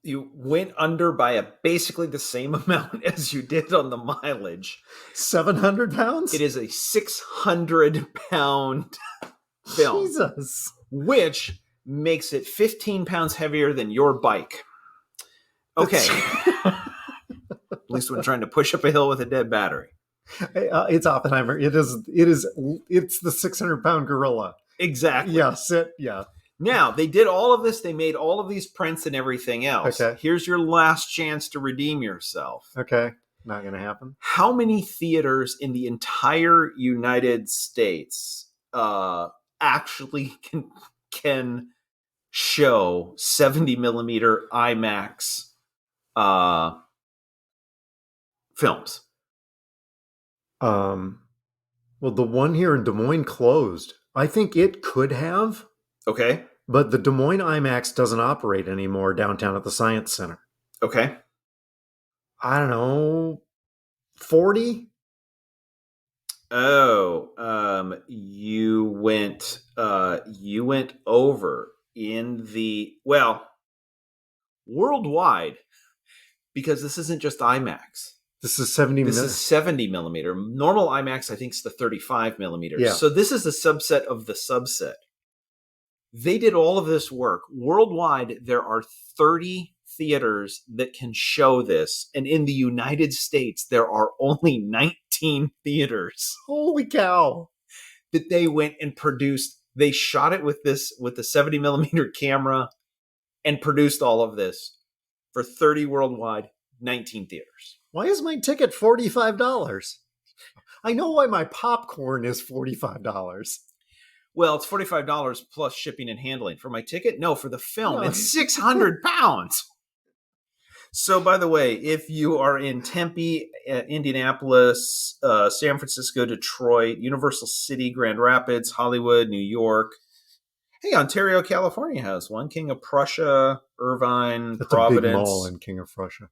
[SPEAKER 2] You went under by basically the same amount as you did on the mileage.
[SPEAKER 1] 700 pounds?
[SPEAKER 2] It is a 600-pound film.
[SPEAKER 1] Jesus.
[SPEAKER 2] Which makes it 15 pounds heavier than your bike. Okay. At least when trying to push up a hill with a dead battery.
[SPEAKER 1] It's Oppenheimer. It's the 600-pound gorilla.
[SPEAKER 2] Exactly.
[SPEAKER 1] Yes. Yeah.
[SPEAKER 2] Now, they did all of this. They made all of these prints and everything else.
[SPEAKER 1] Okay.
[SPEAKER 2] Here's your last chance to redeem yourself.
[SPEAKER 1] Okay. Not going to happen.
[SPEAKER 2] How many theaters in the entire United States actually can show 70 millimeter IMAX films?
[SPEAKER 1] Well, the one here in Des Moines closed. I think it could have.
[SPEAKER 2] Okay.
[SPEAKER 1] But the Des Moines IMAX doesn't operate anymore downtown at the Science Center.
[SPEAKER 2] Okay.
[SPEAKER 1] I don't know, 40?
[SPEAKER 2] Oh, you went over in the, worldwide, because this isn't just IMAX.
[SPEAKER 1] This is 70
[SPEAKER 2] This is 70 millimeter. Normal IMAX, I think, is the 35 millimeters.
[SPEAKER 1] Yeah.
[SPEAKER 2] So this is a subset of the subset. They did all of this work. Worldwide, there are 30 theaters that can show this. And in the United States, there are only 19 theaters.
[SPEAKER 1] Holy cow.
[SPEAKER 2] That they went and produced. They shot it with the 70 millimeter camera and produced all of this for 30 worldwide, 19 theaters.
[SPEAKER 1] Why is my ticket $45? I know why my popcorn is $45.
[SPEAKER 2] Well, it's $45 plus shipping and handling. For my ticket? No, for the film. It's 600 pounds. So, by the way, if you are in Tempe, Indianapolis, San Francisco, Detroit, Universal City, Grand Rapids, Hollywood, New York. Hey, Ontario, California has one. King of Prussia, Irvine,
[SPEAKER 1] That's
[SPEAKER 2] Providence.
[SPEAKER 1] A big mall in King of Prussia.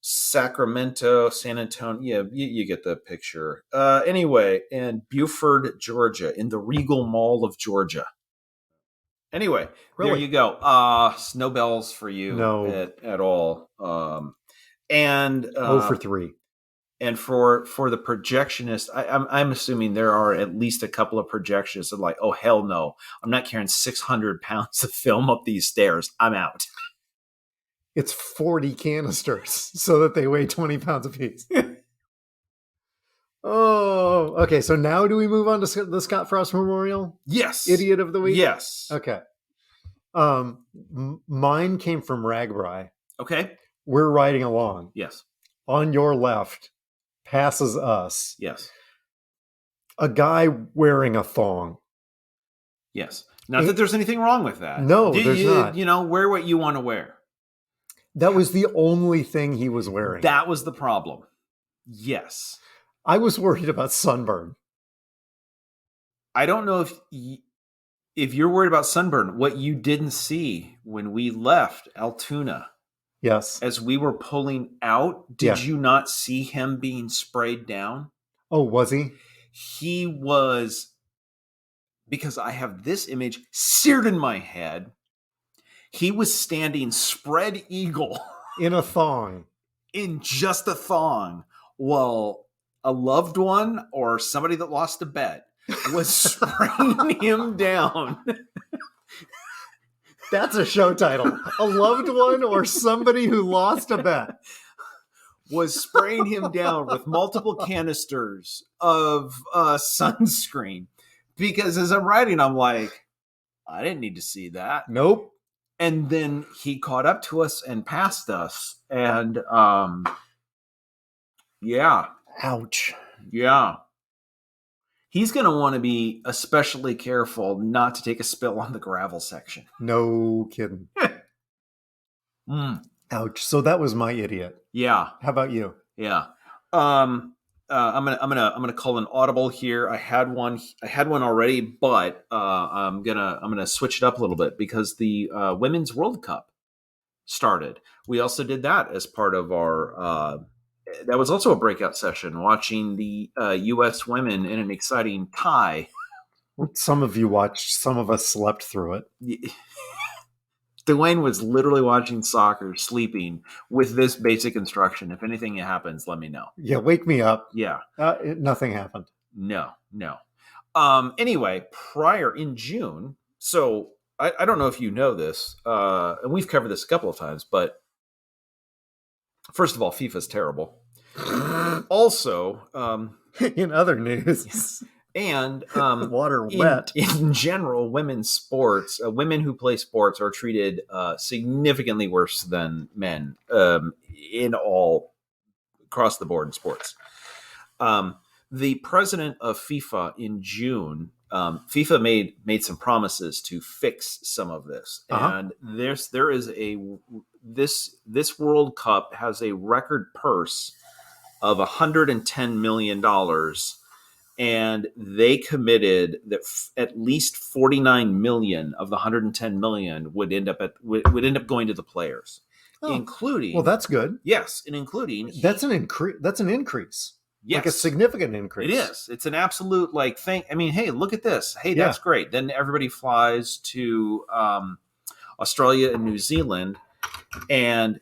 [SPEAKER 2] Sacramento, San Antonio. Yeah, you get the picture. Anyway, and Buford, Georgia, in the Regal Mall of Georgia. Anyway, There you go. No bells for you at all. And
[SPEAKER 1] 0 for 3.
[SPEAKER 2] And for the projectionist, I'm assuming there are at least a couple of projectionists that are like, oh, hell no. I'm not carrying 600 pounds of film up these stairs. I'm out.
[SPEAKER 1] It's 40 canisters so that they weigh 20 pounds apiece. Oh, okay. So now do we move on to the Scott Frost Memorial?
[SPEAKER 2] Yes.
[SPEAKER 1] Idiot of the week?
[SPEAKER 2] Yes.
[SPEAKER 1] Okay. Mine came from Ragbri.
[SPEAKER 2] Okay.
[SPEAKER 1] We're riding along.
[SPEAKER 2] Yes.
[SPEAKER 1] On your left, passes us.
[SPEAKER 2] Yes.
[SPEAKER 1] A guy wearing a thong.
[SPEAKER 2] Yes. Not that there's anything wrong with that.
[SPEAKER 1] No, there's not.
[SPEAKER 2] You know, wear what you want to wear.
[SPEAKER 1] That was the only thing he was wearing.
[SPEAKER 2] That was the problem. Yes.
[SPEAKER 1] I was worried about sunburn.
[SPEAKER 2] I don't know if you're worried about sunburn. What you didn't see when we left Altoona.
[SPEAKER 1] Yes.
[SPEAKER 2] As we were pulling out, did you not see him being sprayed down?
[SPEAKER 1] Oh, was he?
[SPEAKER 2] He was, because I have this image seared in my head. He was standing spread eagle.
[SPEAKER 1] In a thong.
[SPEAKER 2] In just a thong. While a loved one or somebody that lost a bet was spraying him down.
[SPEAKER 1] That's a show title. A loved one or somebody who lost a bet
[SPEAKER 2] was spraying him down with multiple canisters of sunscreen. Because as I'm writing, I'm like, I didn't need to see that.
[SPEAKER 1] Nope.
[SPEAKER 2] And then he caught up to us and passed us. And yeah.
[SPEAKER 1] Ouch.
[SPEAKER 2] Yeah. He's going to want to be especially careful not to take a spill on the gravel section.
[SPEAKER 1] No kidding. Ouch. So that was my idiot.
[SPEAKER 2] Yeah.
[SPEAKER 1] How about you?
[SPEAKER 2] Yeah. I'm gonna call an audible here. I had one already, but I'm gonna switch it up a little bit because the Women's World Cup started. We also did that as part of our. That was also a breakout session, watching the U.S. women in an exciting tie.
[SPEAKER 1] Some of you watched. Some of us slept through it.
[SPEAKER 2] Dewayne was literally watching soccer, sleeping, with this basic instruction: if anything happens, let me know.
[SPEAKER 1] Yeah, wake me up.
[SPEAKER 2] Yeah.
[SPEAKER 1] Nothing happened.
[SPEAKER 2] No. Anyway, prior in June, so I don't know if you know this, and we've covered this a couple of times, but first of all, FIFA's terrible. Also,
[SPEAKER 1] in other news,
[SPEAKER 2] yes. And
[SPEAKER 1] water wet.
[SPEAKER 2] In general, women's sports, women who play sports are treated significantly worse than men in all across the board in sports. The president of FIFA in June, FIFA made some promises to fix some of this, and this World Cup has a record purse of $110 million. And they committed that at least 49 million of the 110 million would end up going to the players, including.
[SPEAKER 1] Well, that's good.
[SPEAKER 2] Yes, and including
[SPEAKER 1] that's an increase. That's an increase.
[SPEAKER 2] Yes,
[SPEAKER 1] like a significant increase.
[SPEAKER 2] It is. It's an absolute thing. I mean, hey, look at this. Hey, that's great. Then everybody flies to Australia and New Zealand, and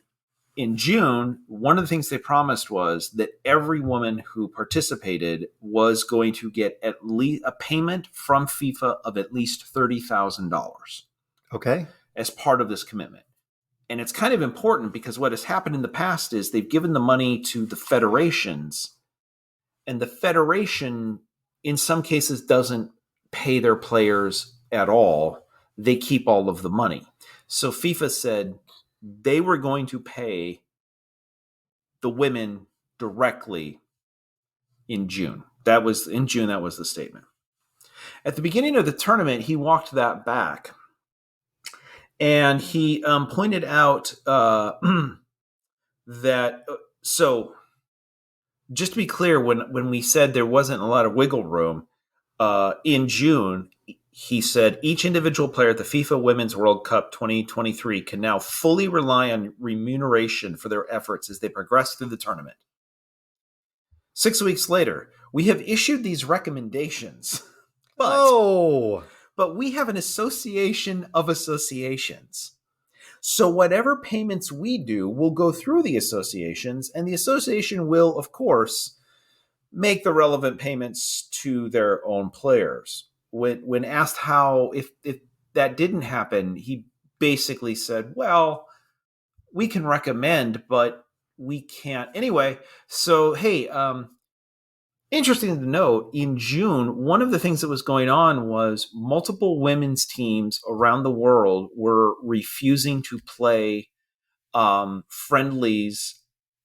[SPEAKER 2] in June, one of the things they promised was that every woman who participated was going to get at least a payment from FIFA of at least $30,000.
[SPEAKER 1] Okay.
[SPEAKER 2] As part of this commitment. And it's kind of important because what has happened in the past is they've given the money to the federations, and the federation, in some cases, doesn't pay their players at all. They keep all of the money. So FIFA said they were going to pay the women directly in June. That was the statement. At the beginning of the tournament, he walked that back. And he pointed out that, so just to be clear, when we said there wasn't a lot of wiggle room, in June, he said each individual player at the FIFA Women's World Cup 2023 can now fully rely on remuneration for their efforts as they progress through the tournament. 6 weeks later, we have issued these recommendations. But we have an association of associations. So whatever payments we do will go through the associations, and the association will, of course, make the relevant payments to their own players. When asked how, if that didn't happen, he basically said, well, we can recommend, but we can't. Anyway, so, hey, Interesting to note, in June, one of the things that was going on was multiple women's teams around the world were refusing to play friendlies.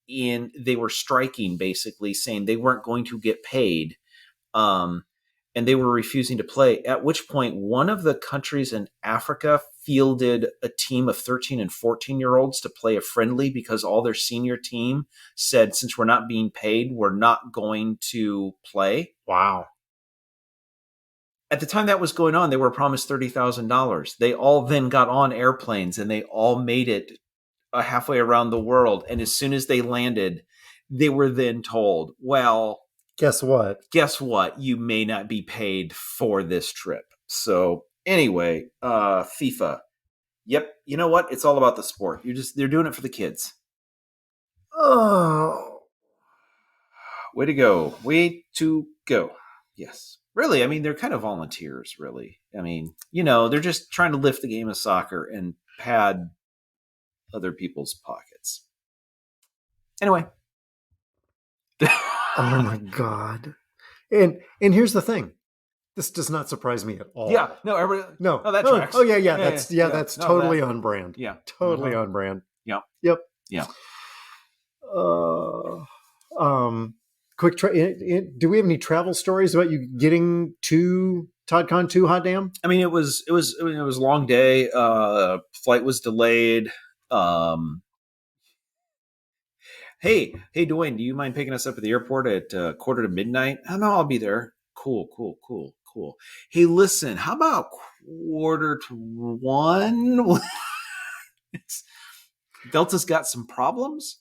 [SPEAKER 2] They were striking, basically saying they weren't going to get paid, and they were refusing to play. At which point, one of the countries in Africa fielded a team of 13 and 14-year-olds to play a friendly because all their senior team said, since we're not being paid, we're not going to play.
[SPEAKER 1] Wow.
[SPEAKER 2] At the time that was going on, they were promised $30,000. They all then got on airplanes and they all made it halfway around the world. And as soon as they landed, they were then told, well,
[SPEAKER 1] guess what?
[SPEAKER 2] You may not be paid for this trip. So anyway, FIFA. Yep. You know what? It's all about the sport. They're doing it for the kids.
[SPEAKER 1] Oh.
[SPEAKER 2] Way to go. Way to go. Yes. Really, I mean, they're kind of volunteers, really. I mean, they're just trying to lift the game of soccer and pad other people's pockets. Anyway.
[SPEAKER 1] Oh my God. And here's the thing. This does not surprise me at all.
[SPEAKER 2] Yeah. No, everybody.
[SPEAKER 1] No.
[SPEAKER 2] Oh, that tracks.
[SPEAKER 1] Oh yeah. That's totally on brand.
[SPEAKER 2] Yeah.
[SPEAKER 1] Totally on brand.
[SPEAKER 2] Yeah.
[SPEAKER 1] Yep.
[SPEAKER 2] Yeah.
[SPEAKER 1] Quick do we have any travel stories about you getting to ToddCon2, hot damn?
[SPEAKER 2] I mean, it was a long day. Flight was delayed. Hey, Dewayne, do you mind picking us up at the airport at quarter to midnight? Oh, no, I'll be there. Cool. Hey, listen, how about 1:45? Delta's got some problems.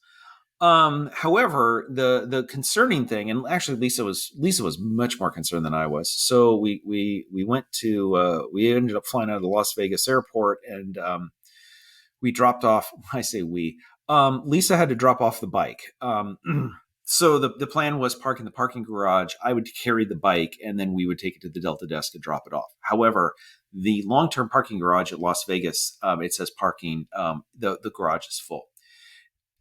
[SPEAKER 2] However, the concerning thing, and actually Lisa was much more concerned than I was. So we went to we ended up flying out of the Las Vegas airport, and we dropped off. I say we. Lisa had to drop off the bike. So the plan was park in the parking garage. I would carry the bike, and then we would take it to the Delta desk and drop it off. However, the long-term parking garage at Las Vegas, it says parking. The garage is full.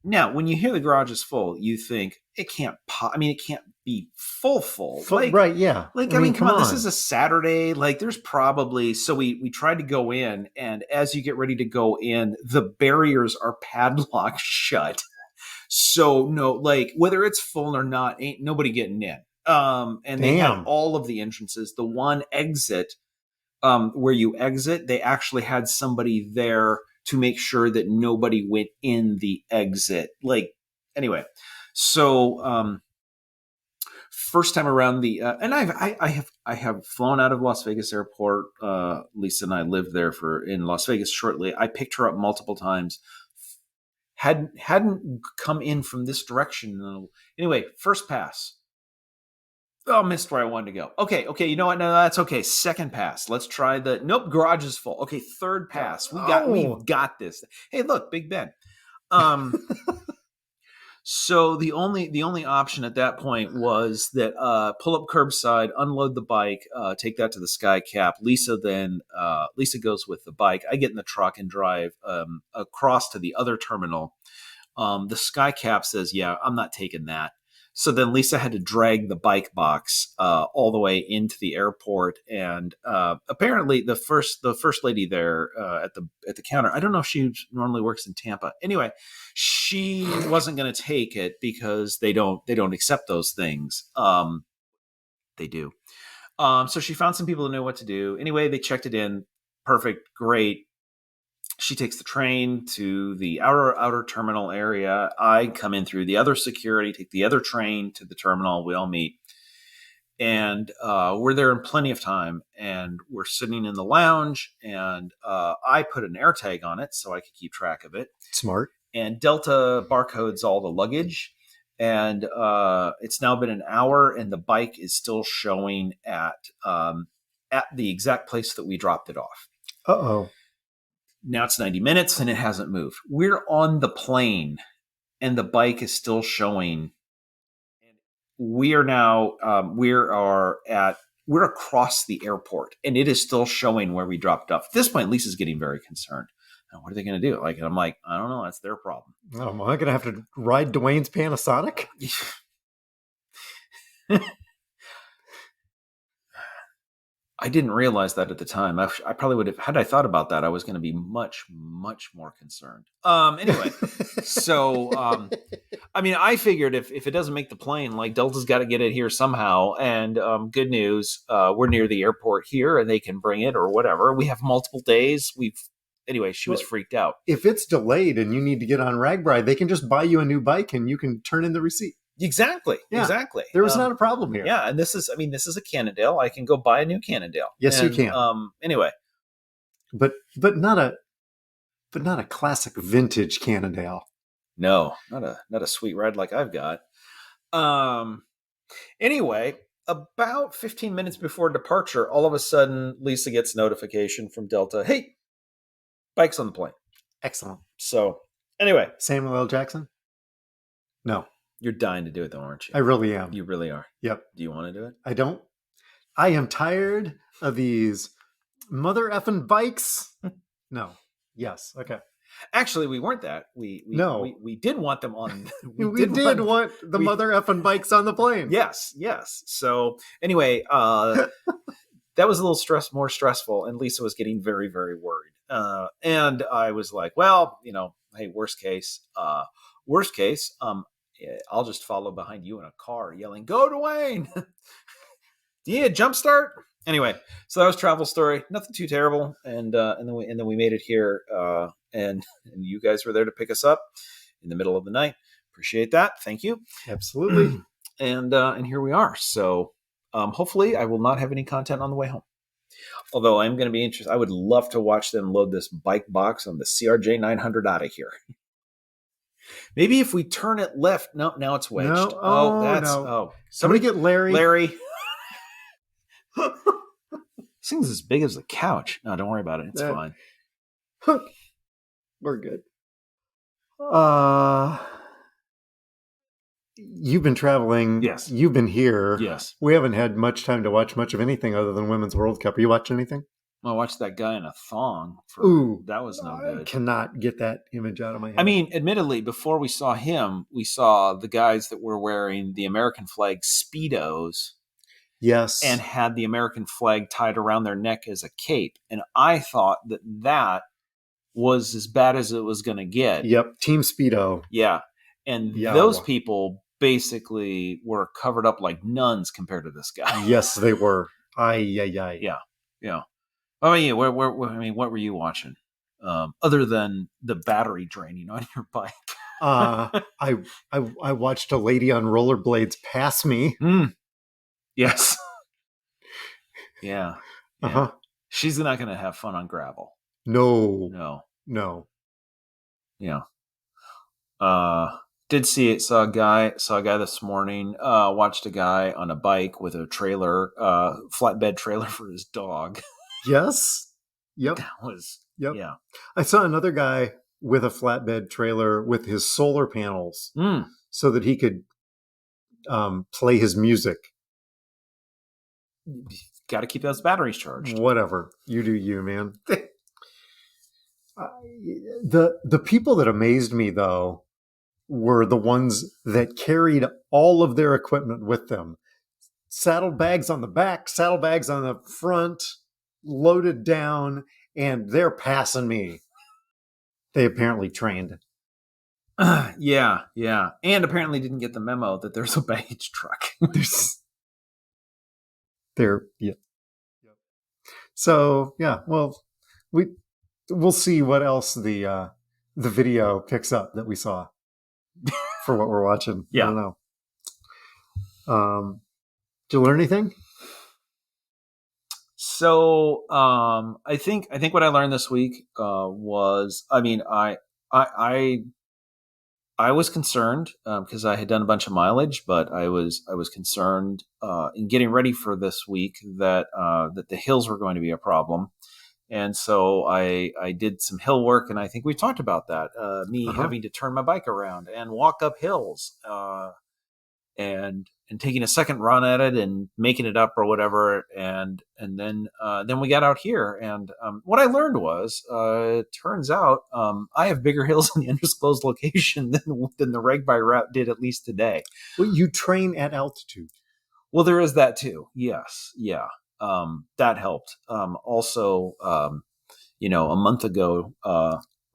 [SPEAKER 2] Now, when you hear the garage is full, you think it can't. It can't be full.
[SPEAKER 1] Right? Yeah.
[SPEAKER 2] I mean, come on. This is a Saturday. There's probably. So we tried to go in, and as you get ready to go in, the barriers are padlocked shut. So no, whether it's full or not, ain't nobody getting in. And they had all of the entrances. The one exit, where you exit, they actually had somebody there to make sure that nobody went in the exit. Anyway, so first time around and I have flown out of Las Vegas airport. Lisa and I lived there in Las Vegas shortly. I picked her up multiple times. Hadn't come in from this direction. Anyway, first pass. Oh, missed where I wanted to go. Okay, you know what? No, that's okay. Second pass. Let's try nope, garage is full. Okay, third pass. We've got this. Hey, look, Big Ben. So the only option at that point was that pull up curbside, unload the bike, take that to the sky cap. Lisa goes with the bike. I get in the truck and drive across to the other terminal. The sky cap says, "Yeah, I'm not taking that." So then Lisa had to drag the bike box all the way into the airport, and apparently the first lady there at the counter, I don't know if she normally works in Tampa. Anyway, she wasn't going to take it because they don't accept those things. They do. So she found some people who know what to do. Anyway, they checked it in. Perfect, great. She takes the train to the outer terminal area. I come in through the other security, take the other train to the terminal. We all meet. And we're there in plenty of time. And we're sitting in the lounge. And I put an air tag on it so I could keep track of it.
[SPEAKER 1] Smart.
[SPEAKER 2] And Delta barcodes all the luggage. And it's now been an hour, and the bike is still showing at the exact place that we dropped it off.
[SPEAKER 1] Uh-oh.
[SPEAKER 2] Now it's 90 minutes and it hasn't moved. We're on the plane and the bike is still showing. We are now, we're across the airport and it is still showing where we dropped off. At this point, Lisa's getting very concerned. Now, what are they going to do? I'm like, I don't know. That's their problem.
[SPEAKER 1] Oh, am I going to have to ride Dwayne's Panasonic?
[SPEAKER 2] I didn't realize that at the time. I probably would have, had I thought about that, I was going to be much, much more concerned. Anyway, so, I mean, I figured if it doesn't make the plane, like Delta's got to get it here somehow. And good news, we're near the airport here and they can bring it or whatever. We have multiple days. Anyway, she was freaked out.
[SPEAKER 1] If it's delayed and you need to get on RagBride, they can just buy you a new bike and you can turn in the receipt.
[SPEAKER 2] Exactly. Yeah. Exactly.
[SPEAKER 1] There was not a problem here.
[SPEAKER 2] Yeah. And this is a Cannondale. I can go buy a new Cannondale.
[SPEAKER 1] Yes, you can.
[SPEAKER 2] Anyway.
[SPEAKER 1] But not a classic vintage Cannondale.
[SPEAKER 2] No, not a sweet ride like I've got. Anyway, about 15 minutes before departure, all of a sudden Lisa gets notification from Delta. Hey, bike's on the plane.
[SPEAKER 1] Excellent.
[SPEAKER 2] So anyway.
[SPEAKER 1] Samuel L. Jackson? No.
[SPEAKER 2] You're dying to do it, though, aren't you?
[SPEAKER 1] I really am.
[SPEAKER 2] You really are.
[SPEAKER 1] Yep.
[SPEAKER 2] Do you want to do it?
[SPEAKER 1] I don't. I am tired of these mother effing bikes. No. Yes. Okay.
[SPEAKER 2] Actually, we weren't that. We did want them on.
[SPEAKER 1] We did want the mother effing bikes on the plane.
[SPEAKER 2] Yes. So anyway, that was a little more stressful, and Lisa was getting very, very worried. And I was like, well, hey, worst case, I'll just follow behind you in a car yelling, "Go, Dewayne!" Yeah, jumpstart. Anyway, so that was travel story. Nothing too terrible. And then we made it here. And you guys were there to pick us up in the middle of the night. Appreciate that. Thank you.
[SPEAKER 1] Absolutely.
[SPEAKER 2] And here we are. So hopefully I will not have any content on the way home. Although I'm going to be interested. I would love to watch them load this bike box on the CRJ 900 out of here. Maybe if we turn it left. No, now it's wedged.
[SPEAKER 1] No. Somebody get Larry.
[SPEAKER 2] Larry. This thing's as big as a couch. No, don't worry about it. It's fine.
[SPEAKER 1] We're good. You've been traveling.
[SPEAKER 2] Yes.
[SPEAKER 1] You've been here.
[SPEAKER 2] Yes.
[SPEAKER 1] We haven't had much time to watch much of anything other than Women's World Cup. Are you watching anything?
[SPEAKER 2] I watched that guy in a thong. That was no good.
[SPEAKER 1] I cannot get that image out of my head.
[SPEAKER 2] I mean, admittedly, before we saw him, we saw the guys that were wearing the American flag Speedos.
[SPEAKER 1] Yes.
[SPEAKER 2] And had the American flag tied around their neck as a cape. And I thought that was as bad as it was going to get.
[SPEAKER 1] Yep. Team Speedo.
[SPEAKER 2] Yeah. And those people basically were covered up like nuns compared to this guy.
[SPEAKER 1] Yes, they were.
[SPEAKER 2] Yeah. Oh yeah. What were you watching? Other than the battery draining on your bike.
[SPEAKER 1] I watched a lady on rollerblades pass me.
[SPEAKER 2] Yes. Yeah.
[SPEAKER 1] Uh-huh.
[SPEAKER 2] She's not going to have fun on gravel.
[SPEAKER 1] No.
[SPEAKER 2] Yeah. Did see it. Saw a guy this morning. Watched a guy on a bike with a trailer, flatbed trailer for his dog.
[SPEAKER 1] Yes. Yep.
[SPEAKER 2] That was.
[SPEAKER 1] Yep.
[SPEAKER 2] Yeah.
[SPEAKER 1] I saw another guy with a flatbed trailer with his solar panels, so that he could play his music.
[SPEAKER 2] Got to keep those batteries charged.
[SPEAKER 1] Whatever. You do you, man. The people that amazed me, though, were the ones that carried all of their equipment with them. Saddlebags on the back, saddlebags on the front, loaded down, and they're passing me. They apparently trained.
[SPEAKER 2] Yeah. And apparently didn't get the memo that there's a baggage truck.
[SPEAKER 1] Yeah. So yeah, well, we'll see what else the video picks up that we saw for what we're watching.
[SPEAKER 2] Yeah.
[SPEAKER 1] I don't know. Did you learn anything?
[SPEAKER 2] So I think what I learned this week was, I mean, I was concerned because I had done a bunch of mileage, but I was concerned in getting ready for this week that the hills were going to be a problem, and so I did some hill work, and I think we talked about that. Having to turn my bike around and walk up hills, and taking a second run at it and making it up or whatever, and then we got out here, and what I learned was, it turns out I have bigger hills in the undisclosed location than the reg by route did, at least today.
[SPEAKER 1] Well, you train at altitude.
[SPEAKER 2] Well, there is that too. Yes, yeah. that helped. Also, a month ago,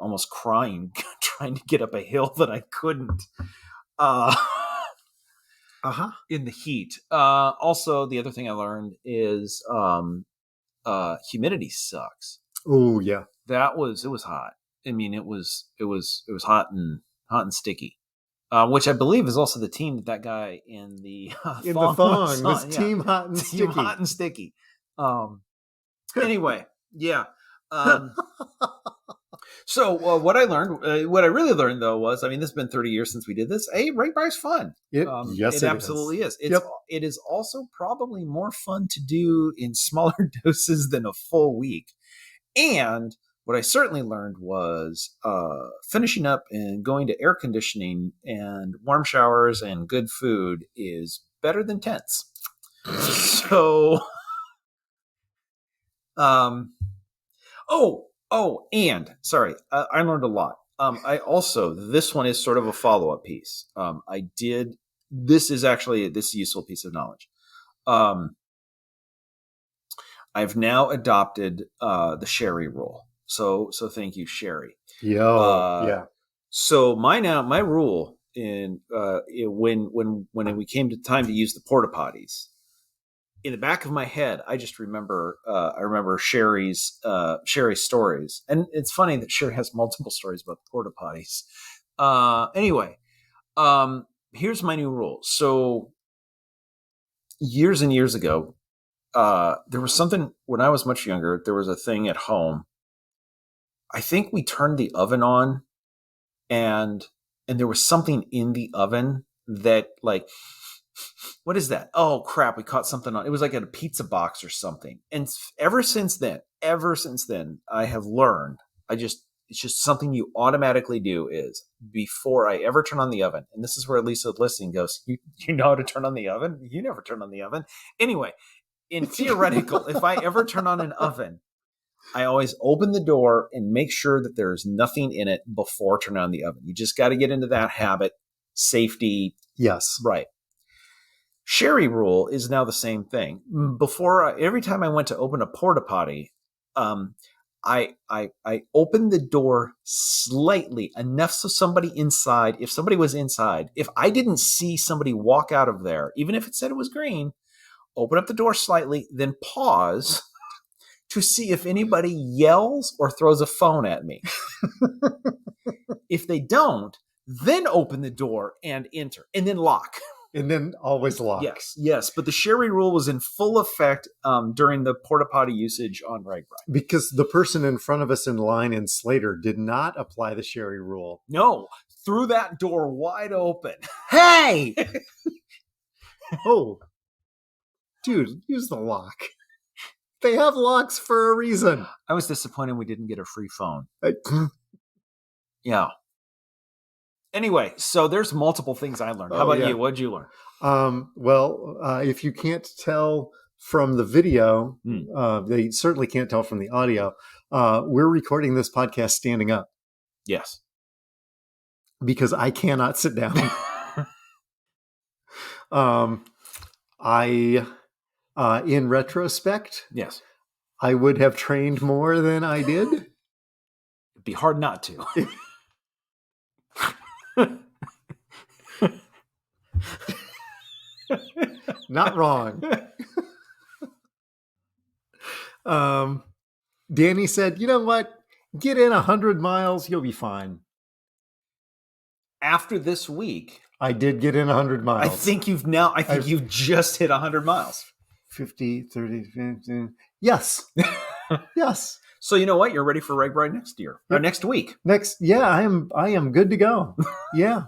[SPEAKER 2] almost crying, trying to get up a hill that I couldn't. In the heat. Also, the other thing I learned is humidity sucks.
[SPEAKER 1] Oh yeah,
[SPEAKER 2] it was hot. I mean, it was hot and sticky. Which I believe is also the team that guy in the
[SPEAKER 1] thong was Team Hot and Sticky.
[SPEAKER 2] Team Hot and Sticky. Anyway, yeah. So what I learned, what I really learned though was, I mean, this has been 30 years since we did this. Rake Brike's fun.
[SPEAKER 1] Yes,
[SPEAKER 2] it absolutely is. It is also probably more fun to do in smaller doses than a full week. And what I certainly learned was finishing up and going to air conditioning and warm showers and good food is better than tents. So, and sorry, I learned a lot. I also, this one is sort of a follow-up piece. This is useful piece of knowledge. I've now adopted the Sherry rule. So thank you, Sherry.
[SPEAKER 1] Yeah.
[SPEAKER 2] So my rule when we came to time to use the porta potties, in the back of my head, I just remember Sherry's stories, and it's funny that Sherry has multiple stories about the porta potties. Anyway, here's my new rule. So years and years ago, there was something when I was much younger. There was a thing at home. I think we turned the oven on, and there was something in the oven that, like, what is that? Oh crap! We caught something on. It was like at a pizza box or something. And ever since then, I have learned. It's just something you automatically do is before I ever turn on the oven. And this is where Lisa listening goes, you know how to turn on the oven? You never turn on the oven. Anyway, in theoretical, if I ever turn on an oven, I always open the door and make sure that there's nothing in it before turning on the oven. You just got to get into that habit. Safety.
[SPEAKER 1] Yes.
[SPEAKER 2] Right. Sherry rule is now the same thing. Every time I went to open a porta potty, I opened the door slightly enough so somebody inside, if somebody was inside, if I didn't see somebody walk out of there, even if it said it was green, open up the door slightly, then pause to see if anybody yells or throws a phone at me. If they don't, then open the door and enter, and then lock.
[SPEAKER 1] And then always lock.
[SPEAKER 2] Yes. But the Sherry rule was in full effect during the porta potty usage on Rag Bride.
[SPEAKER 1] Because the person in front of us in line in Slater did not apply the Sherry rule.
[SPEAKER 2] No, threw that door wide open. Hey!
[SPEAKER 1] Oh, dude, use the lock. They have locks for a reason.
[SPEAKER 2] I was disappointed we didn't get a free phone. Yeah. Anyway, so there's multiple things I learned. How about you? What did you learn?
[SPEAKER 1] If you can't tell from the video, they certainly can't tell from the audio. We're recording this podcast standing up.
[SPEAKER 2] Yes.
[SPEAKER 1] Because I cannot sit down. In retrospect,
[SPEAKER 2] yes,
[SPEAKER 1] I would have trained more than I did.
[SPEAKER 2] It'd be hard not to.
[SPEAKER 1] Not wrong. Danny said, you know what? Get in 100 miles, you'll be fine.
[SPEAKER 2] After this week,
[SPEAKER 1] I did get in 100 miles.
[SPEAKER 2] I think you've just hit 100 miles.
[SPEAKER 1] 50, 30, 50. Yes. Yes.
[SPEAKER 2] So you know what? You're ready for Rag Bride next year or next week.
[SPEAKER 1] I am good to go. Yeah.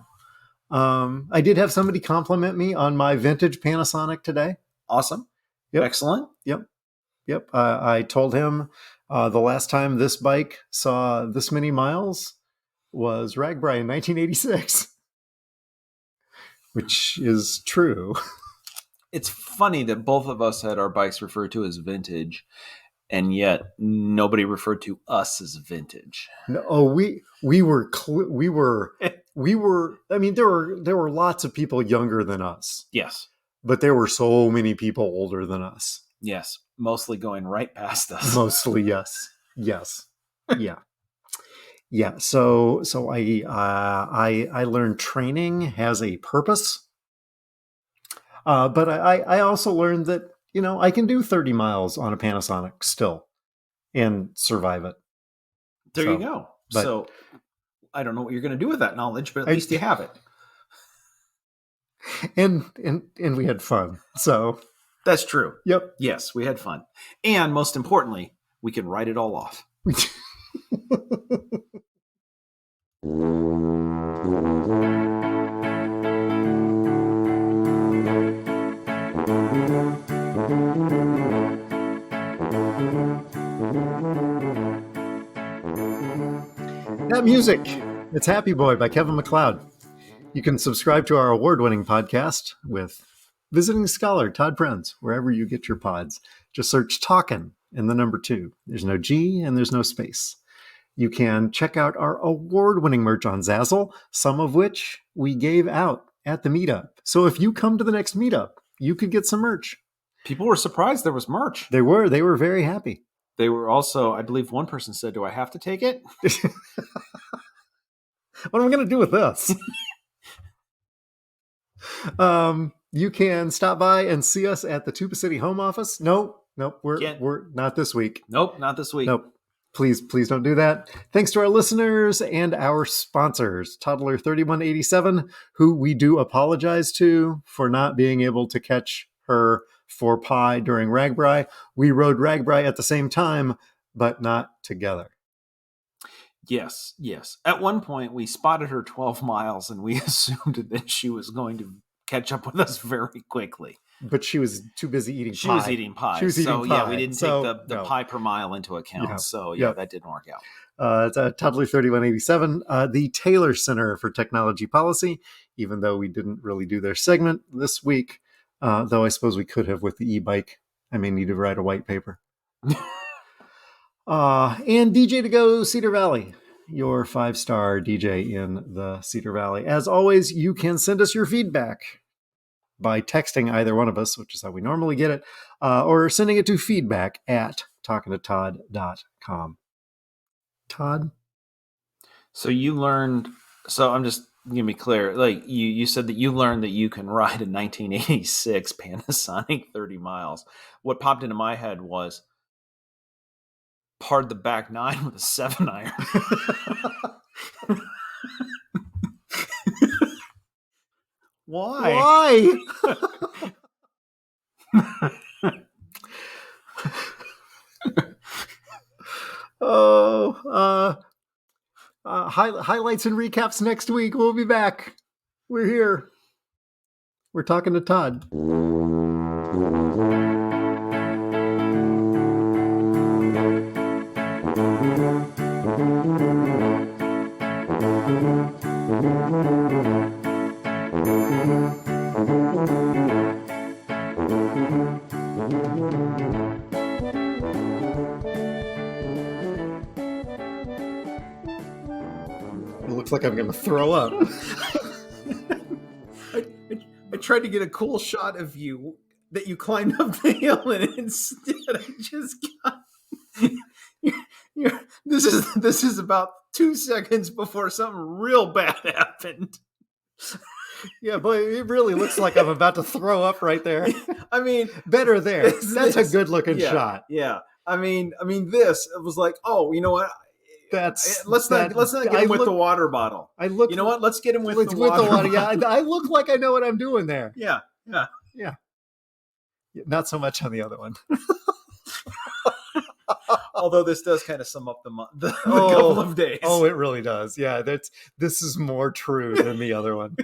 [SPEAKER 1] I did have somebody compliment me on my vintage Panasonic today.
[SPEAKER 2] Awesome.
[SPEAKER 1] Yep.
[SPEAKER 2] Excellent.
[SPEAKER 1] Yep. I told him the last time this bike saw this many miles was Rag Bride in 1986, which is true. It's
[SPEAKER 2] funny that both of us had our bikes referred to as vintage, and yet nobody referred to us as vintage.
[SPEAKER 1] No, we were. I mean, there were lots of people younger than us.
[SPEAKER 2] Yes,
[SPEAKER 1] but there were so many people older than us.
[SPEAKER 2] Yes, mostly going right past us.
[SPEAKER 1] Mostly, yes. Yeah. Yeah. So I learned training has a purpose. But I also learned that, I can do 30 miles on a Panasonic still and survive it.
[SPEAKER 2] There you go. So I don't know what you're going to do with that knowledge, but at least you have it.
[SPEAKER 1] And we had fun. So
[SPEAKER 2] that's true.
[SPEAKER 1] Yep.
[SPEAKER 2] Yes, we had fun. And most importantly, we can write it all off.
[SPEAKER 1] That music, it's Happy Boy by Kevin MacLeod. You can subscribe to our award-winning podcast with visiting scholar Todd Friends, wherever you get your pods. Just search ToddCon and the number 2. There's no G and there's no space. You can check out our award-winning merch on Zazzle, some of which we gave out at the meetup. So if you come to the next meetup, you could get some merch.
[SPEAKER 2] People were surprised there was merch.
[SPEAKER 1] They were very happy.
[SPEAKER 2] They were also, I believe one person said, "Do I have to take it?"
[SPEAKER 1] What am I going to do with this? You can stop by and see us at the Tuba City home office. Nope, we're not this week.
[SPEAKER 2] Nope, not this week.
[SPEAKER 1] Nope. Please don't do that. Thanks to our listeners and our sponsors, Toddler 3187, who we do apologize to for not being able to catch her for pie during Ragbri. We rode Ragbri at the same time, but not together.
[SPEAKER 2] Yes. At one point, we spotted her 12 miles, and we assumed that she was going to catch up with us very quickly.
[SPEAKER 1] But she was too busy eating pie.
[SPEAKER 2] She was eating pie. Yeah, we didn't take the pie per mile into account. Yeah. So, that didn't work out.
[SPEAKER 1] Toddler 3187, the Taylor Center for Technology Policy, even though we didn't really do their segment this week, though I suppose we could have with the e-bike. I may need to write a white paper. And DJ to go Cedar Valley, your 5-star DJ in the Cedar Valley. As always, you can send us your feedback by texting either one of us, which is how we normally get it, or sending it to feedback@talkingtotodd.com. Todd?
[SPEAKER 2] So you learned, I'm just going to be clear, like you said that you learned that you can ride a 1986 Panasonic 30 miles. What popped into my head was pard the back 9 with a 7-iron.
[SPEAKER 1] Why? Highlights and recaps next week. We'll be back. We're here. We're talking to Todd. It looks like I'm going to throw up.
[SPEAKER 2] I tried to get a cool shot of you that you climbed up the hill, and instead I just got... This is about 2 seconds before something real bad happened.
[SPEAKER 1] Yeah, boy, it really looks like I'm about to throw up right there.
[SPEAKER 2] I mean,
[SPEAKER 1] better there. That's a good looking shot.
[SPEAKER 2] Yeah. I mean, this, it was like, oh, you know what? Let's not get him with the water bottle. You know what? Let's get him with the water.
[SPEAKER 1] Yeah, I look like I know what I'm doing there.
[SPEAKER 2] Yeah.
[SPEAKER 1] Not so much on the other one.
[SPEAKER 2] Although this does kind of sum up the couple of days.
[SPEAKER 1] Oh, it really does. Yeah, this is more true than the other one.